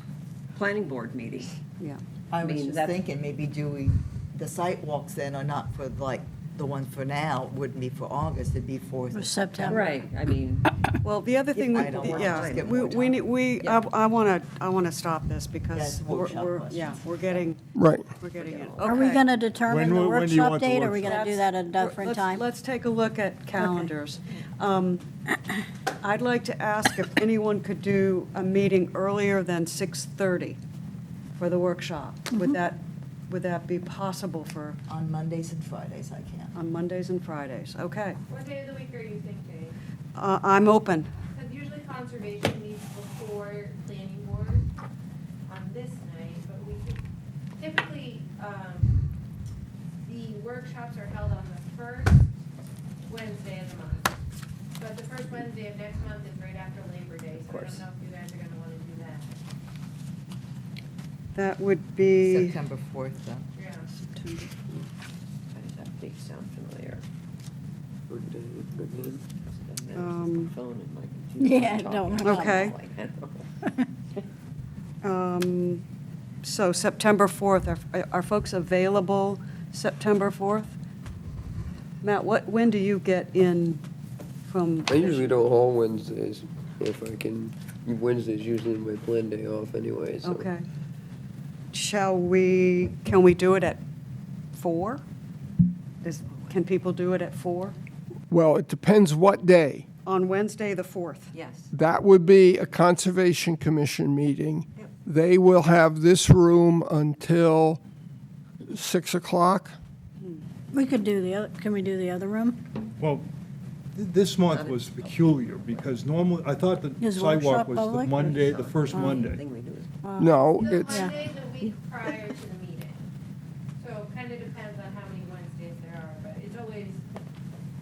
planning board meeting. yeah. I was mean, just that's- thinking, maybe the site walks then are not for, like, the one for now, wouldn't be for August, it'd be for For September. Right, I mean, Well, the other thing, I don't want to yeah, just get we more we need, Yeah. I want to stop this because Yes, workshop yeah, questions. we're getting right. it. Are we Okay. going to determine the when do you workshop want the date, or are we going to do that at a different time? Let's take a look at calendars. I'd like to ask if anyone could do a meeting earlier than 6:30 for the workshop. Would that be possible for, On Mondays and Fridays, I can. on Mondays and Fridays? Okay. What day of the week are you thinking? I'm open. Because usually conservation meets before planning board on this night, but we could, typically, the workshops are held on the first Wednesday of the month. But the first Wednesday of next month is right after Labor Day, so I don't know if you guys are gonna wanna do that. That would be, September 4th, then. Yeah. how does that date sound familiar? Phone and my computer. Yeah, talking. don't. Okay. So September 4th, are folks available September 4th? Matt, when do you get in from? I usually don't haul Wednesdays, if I can. Wednesday's usually my plan day off anyway, so. Okay. Can we do it at 4? Can people do it at 4? Well, it depends what day. On Wednesday, the 4th? Yes. That would be a Conservation Commission meeting. They will have this room until 6 o'clock. We could do can we do the other room? Well, this month was peculiar, because normally, I thought the Is sidewalk workshop was the public? Monday, the first Monday. Thing we do is No, The it's, Monday, the week prior to the meeting. So it kind of depends on how many Wednesdays there are, but it's always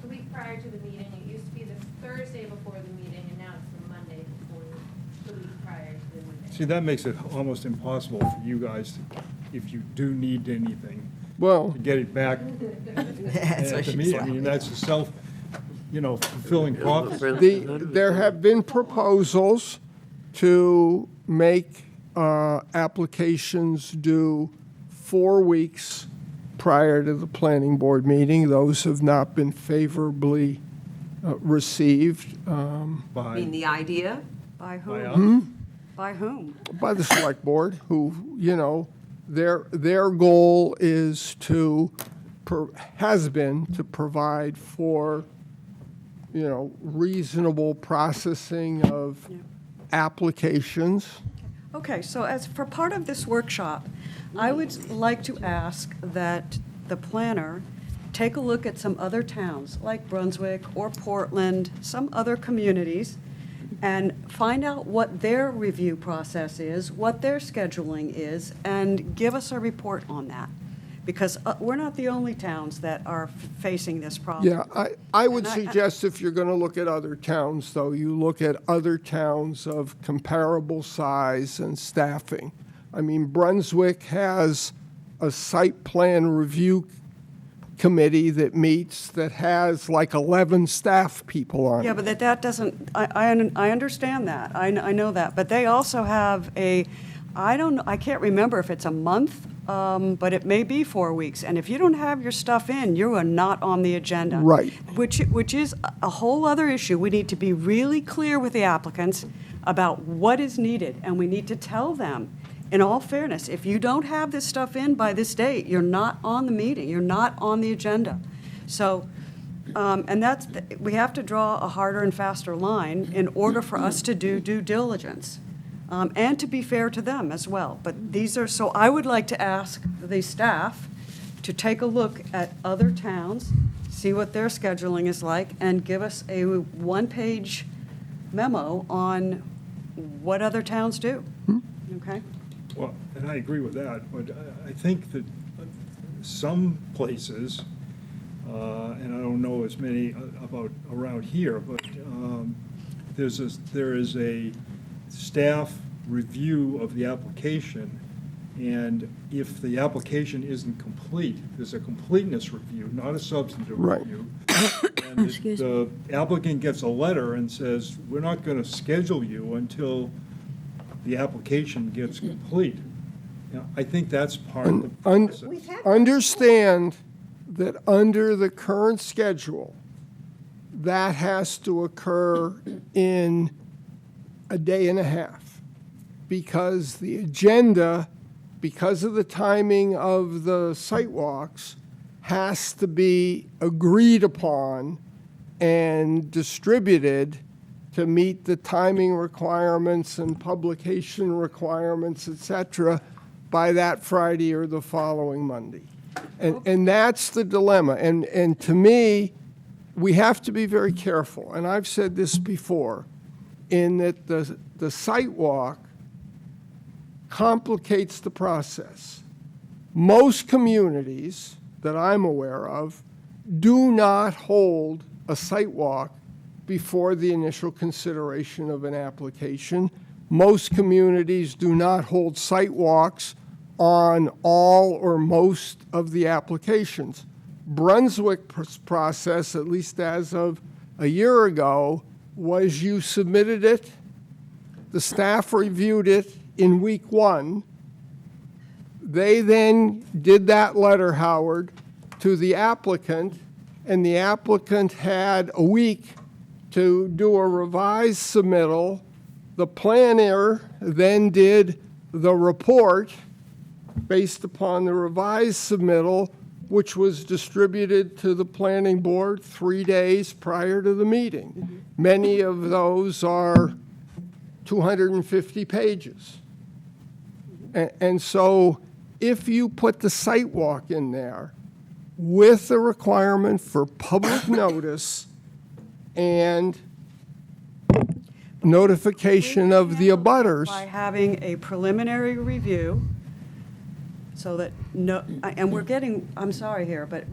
the week prior to the meeting. It used to be the Thursday before the meeting, and now it's the Monday before the week prior to the meeting. See, that makes it almost impossible for you guys, if you do need anything, well, to get it back That's at what the she's meeting. I mean, that's a fulfilling prophecy. there have been proposals to make applications due 4 weeks prior to the planning board meeting. Those have not been favorably received I mean, By, the idea, By by whom? us. By whom? by the select board, who, their goal is has been to provide for, reasonable processing of applications. Okay, so as for part of this workshop, I would like to ask that the planner take a look at some other towns, like Brunswick or Portland, some other communities, and find out what their review process is, what their scheduling is, and give us a report on that. Because we're not the only towns that are facing this problem. Yeah, I would And suggest if you're going to look at other towns, though, you look at other towns of comparable size and staffing. I mean, Brunswick has a site plan review committee that meets that has like 11 staff people on it. Yeah, but that doesn't, I understand that, I know that, but they also have I can't remember if it's a month, but it may be 4 weeks, and if you don't have your stuff in, you are not on the agenda. Right. Which is a whole other issue. We need to be really clear with the applicants about what is needed, and we need to tell them, in all fairness, if you don't have this stuff in by this date, you're not on the meeting, you're not on the agenda. So, and we have to draw a harder and faster line in order for us to do due diligence, and to be fair to them as well. But so I would like to ask the staff to take a look at other towns, see what their scheduling is like, and give us a one-page memo on what other towns do. Okay? Well, and I agree with that, but I think that some places, and I don't know as many about around here, but there is a staff review of the application, and if the application isn't complete, there's a completeness review, not a substantive Right. review. And the applicant gets a letter and says, we're not going to schedule you until the application gets complete. Now, I think that's part of the process. Understand that under the current schedule, that has to occur in a day and a half, because the agenda, because of the timing of the site walks, has to be agreed upon and distributed to meet the timing requirements and publication requirements, et cetera, by that Friday or the following Monday. And that's the dilemma. And to me, we have to be very careful, and I've said this before, in that the site walk complicates the process. Most communities that I'm aware of do not hold a site walk before the initial consideration of an application. Most communities do not hold site walks on all or most of the applications. Brunswick's process, at least as of a year ago, was you submitted it, the staff reviewed it in week 1. They then did that letter, Howard, to the applicant, and the applicant had a week to do a revised submittal. The planner then did the report based upon the revised submittal, which was distributed to the planning board 3 days prior to the meeting. Many of those are 250 pages. And so if you put the site walk in there with the requirement for public notice and notification of the abutters. By having a preliminary review, so that I'm sorry here, but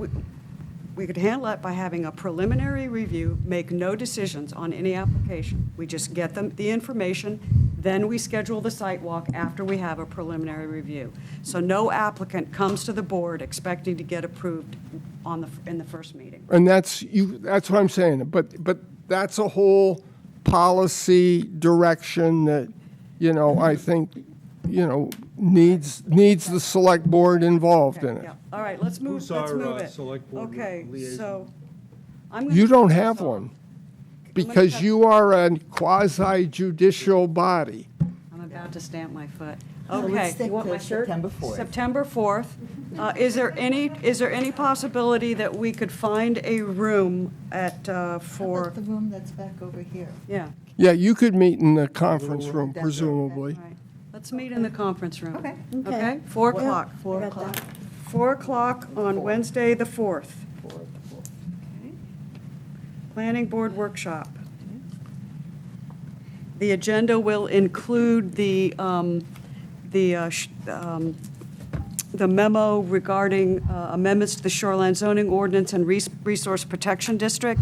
we could handle it by having a preliminary review, make no decisions on any application. We just get them the information, then we schedule the site walk after we have a preliminary review. So no applicant comes to the board expecting to get approved in the first meeting. And that's what I'm saying. But that's a whole policy direction that, I think, needs the select board involved in it. Yeah. All right, let's move Who's our, it. select board Okay, liaison? so I'm going You don't have one, because you are a quasi judicial body. I'm about to stamp my foot. So let's Okay. stick to September 4th. September 4th. Is there any possibility that we could find a room at, How for, about the room that's back over here? yeah, Yeah, you could meet in the conference room, presumably. all right. Let's meet in the conference room. Okay. Okay, 4 o'clock. 4 Got o'clock. that. 4 o'clock on Wednesday, the 4th. Okay. Planning Board Workshop. The agenda will include the memo regarding amendments to the shoreline zoning ordinance and resource protection district.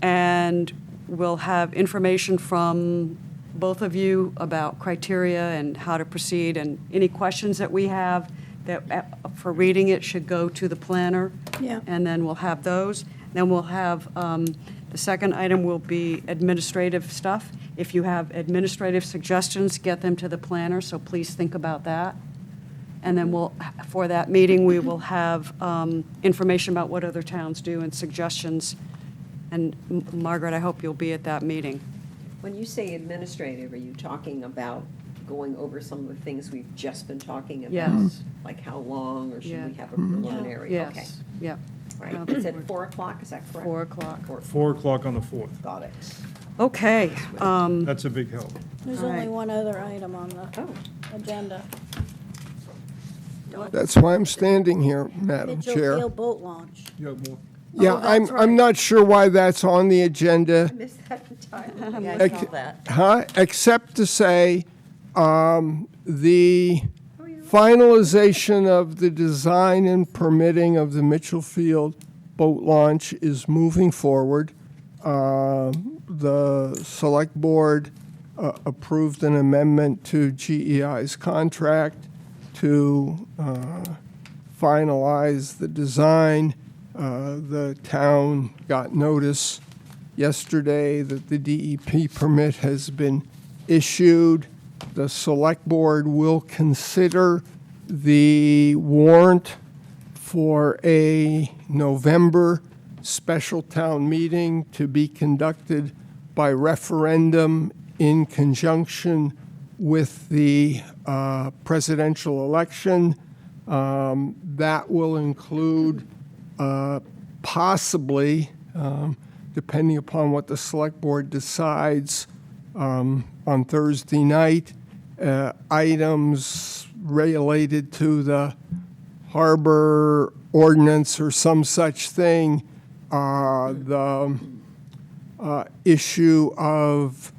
And we'll have information from both of you about criteria and how to proceed, and any questions that we have that, for reading it, should go to the planner. Yeah. And then we'll have those. Then we'll have, the second item will be administrative stuff. If you have administrative suggestions, get them to the planner, so please think about that. And then for that meeting, we will have information about what other towns do and suggestions. And Margaret, I hope you'll be at that meeting. When you say administrative, are you talking about going over some of the things we've just been talking about? Yes. Like how long, or should Yeah. we have a preliminary? Okay. Yes, yep. Right, it's at 4 o'clock, is that correct? 4 o'clock. 4 o'clock on the 4th. Got it. Okay, That's a big help. There's All only right. one other item on the Oh, agenda. That's why I'm standing here, Madam Mitchell Chair. Field boat launch. Yeah, well, Yeah, Oh, that's right. I'm not sure why that's on the agenda. I missed that entirely. Yeah, I saw that. Huh? Except to say, the finalization of the design and permitting of the Mitchell Field boat launch is moving forward. The Select Board approved an amendment to GEI's contract to finalize the design. The town got notice yesterday that the DEP permit has been issued. The Select Board will consider the warrant for a November special town meeting to be conducted by referendum in conjunction with the presidential election. That will include possibly, depending upon what the Select Board decides on Thursday night, items related to the harbor ordinance or some such thing, the issue of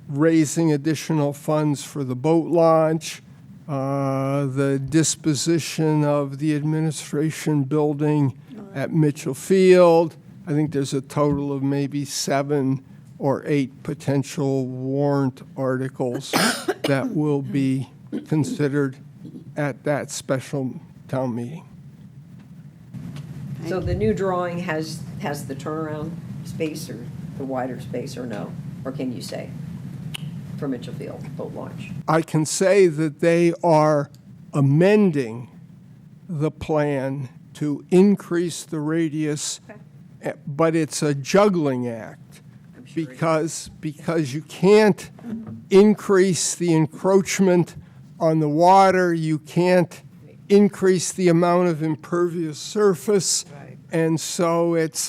raising additional funds for the boat launch, the disposition of the administration building at Mitchell Field. I think there's a total of maybe 7 or 8 potential warrant articles that will be considered at that special town meeting. So the new drawing has the turnaround space or the wider space, or no? Or can you say for Mitchell Field boat launch? I can say that they are amending the plan to increase the radius, but it's a juggling act because you can't increase the encroachment on the water, you can't increase the amount of impervious surface, and so it's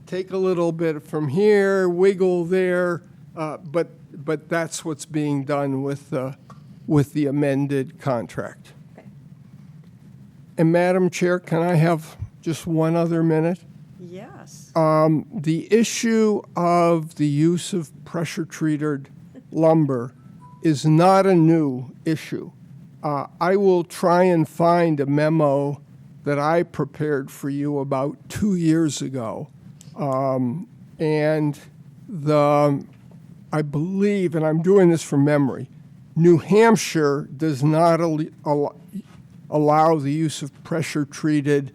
take a little bit from here, wiggle there, but that's what's being done with the amended contract. Okay. And Madam Chair, can I have just one other minute? yes. The issue of the use of pressure-treated lumber is not a new issue. I will try and find a memo that I prepared for you about 2 years ago. And I believe, and I'm doing this from memory, New Hampshire does not allow the use of pressure-treated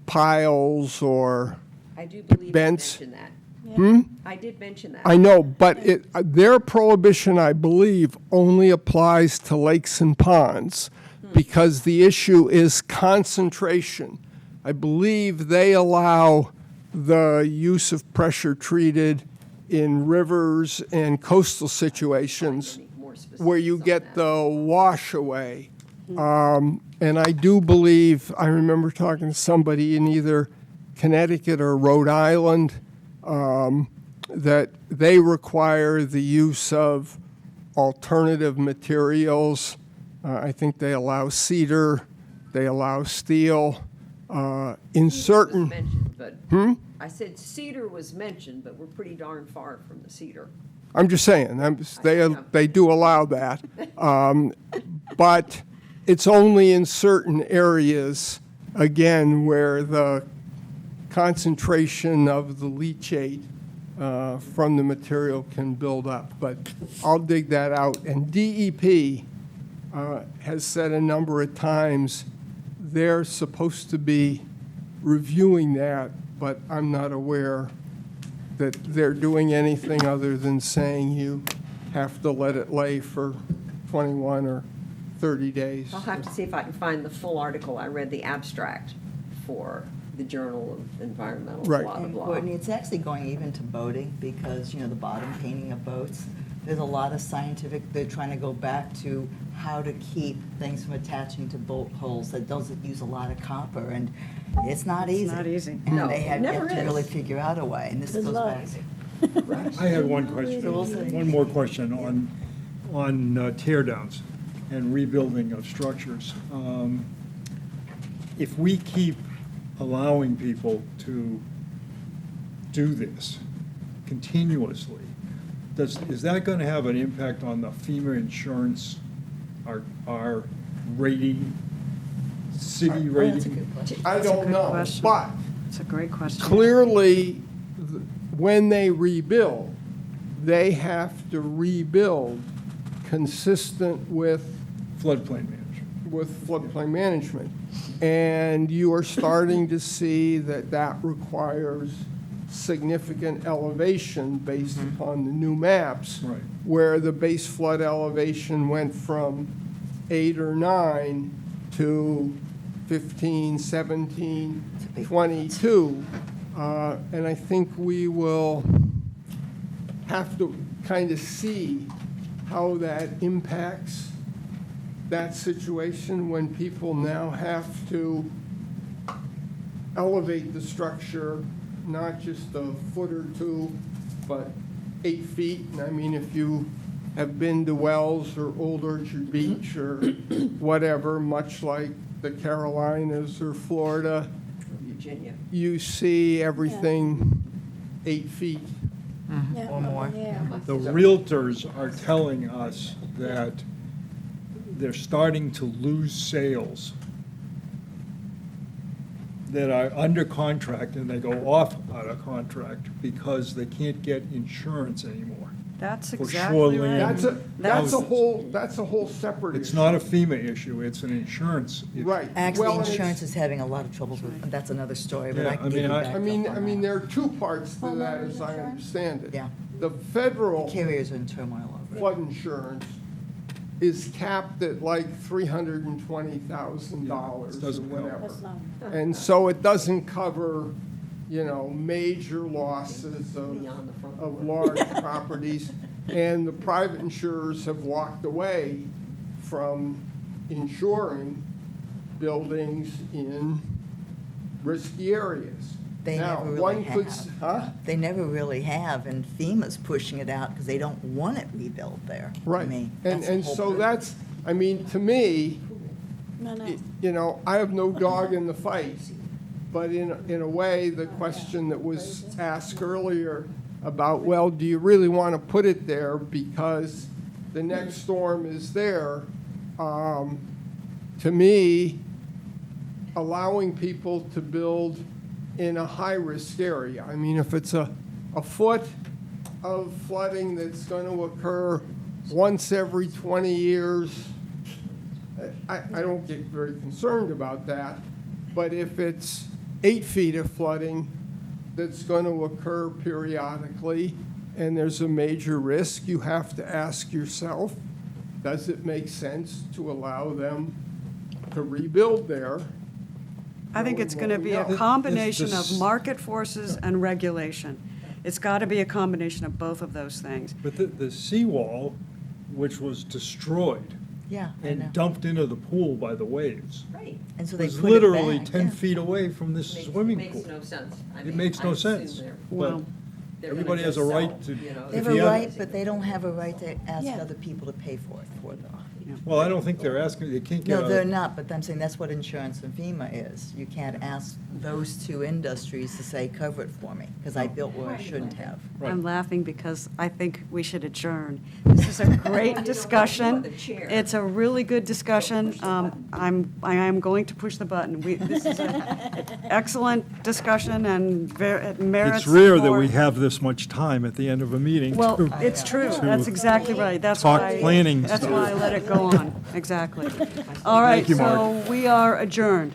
piles or I do believe you Bents. mentioned that. Hmm? I did mention that. I know, but their prohibition, I believe, only applies to lakes and ponds because the issue is concentration. I believe they allow the use of pressure-treated in rivers and coastal situations Any more where you specifics on get that? the wash away. And I do believe, I remember talking to somebody in either Connecticut or Rhode Island, that they require the use of alternative materials. I think they allow cedar, they allow steel. In certain, Mentioned, but I said cedar was mentioned, but we're pretty darn far from the cedar. I'm just saying, they do allow that. But it's only in certain areas, again, where the concentration of the leachate from the material can build up. But I'll dig that out. And DEP has said a number of times they're supposed to be reviewing that, but I'm not aware that they're doing anything other than saying you have to let it lay for 21 or 30 days. I'll have to see if I can find the full article. I read the abstract for the Journal of Environmental Right. blah, blah, And blah. Courtney, it's actually going even to boating because, the bottom painting of boats, there's a lot of scientific, they're trying to go back to how to keep things from attaching to boat hulls that doesn't use a lot of copper, and it's not easy. It's not easy. And No, they it have never to is. really figure out a way, and this Good goes luck. back. I had one question, So we'll see. one more question on tear downs and rebuilding of structures. If we keep allowing people to do this continuously, is that going to have an impact on the FEMA insurance, our rating, city Well, that's a rating? good question. I That's a don't good know, question. but It's a great question. clearly, when they rebuild, they have to rebuild consistent with Floodplain management. floodplain management. And you are starting to see that requires significant elevation based upon the new maps. Right. Where the base flood elevation went from 8 or 9 to 15, 17, 22. And I think we will have to kind of see how that impacts that situation when people now have to elevate the structure, not just a foot or two, but 8 feet. And I mean, if you have been to Wells or Old Orchard Beach or whatever, much like the Carolinas or Florida, Virginia. you see everything 8 feet. Yeah, Or more. Yeah. The realtors are telling us that they're starting to lose sales that are under contract and they go off out of contract because they can't get insurance anymore. That's For exactly shoreline. right. That's a whole separate issue. It's not a FEMA issue, it's an insurance issue. Right. Actually, Well, and it's- insurance is having a lot of troubles with, and that's another story, but Yeah, I I can give mean, you I- back I mean, up on that. there are two parts to that, Homeowners as I insurance? understand it. Yeah. The federal Carriers are in turmoil over it. flood insurance is capped at like $320,000 or Doesn't help. whatever. That's not, And so it doesn't cover, major losses Beyond the front of door. large properties. And the private insurers have walked away from insuring buildings in risky areas. They Now, never really one could have. Huh? They never really have, and FEMA's pushing it out because they don't want it rebuilt there. I Right. mean, And, that's the and whole so point. that's, I mean, to me, no. I have no dog in the fight, but in a way, the question that was asked earlier about, well, do you really want to put it there because the next storm is there? To me, allowing people to build in a high-risk area, I mean, if it's a foot of flooding that's going to occur once every 20 years, I don't get very concerned about that. But if it's 8 feet of flooding that's going to occur periodically and there's a major risk, you have to ask yourself, does it make sense to allow them to rebuild there? I think it's going to be a Yeah. combination This- of market forces and regulation. It's got to be a combination of both of those things. But the seawall, which was destroyed Yeah, I know. and dumped into the pool by the waves, Right. And so they was put it literally back, 10 yeah. feet away from this swimming pool. Makes no sense. I It mean, makes no I assume sense. they're- Well, they're gonna Everybody has just a right sell, to- you know, They have If a you have- right, but they don't have a right to ask Yeah. other people to pay for it for them. Well, I don't think they're asking, they can't get No, they're a, not, but I'm saying that's what insurance and FEMA is. You can't ask those two industries to say, cover it for me, because I built where I shouldn't have. I'm laughing because I think we should adjourn. This is a great discussion. the chair. It's a really good discussion. I am going to push the button. This is an excellent discussion and it merits It's rare that we support. have this much time at the end of a meeting. Well, to- it's true. That's exactly right. That's Talk why. planning That's stuff. why I let it go on. Exactly. All right, you, Mark. so we are adjourned.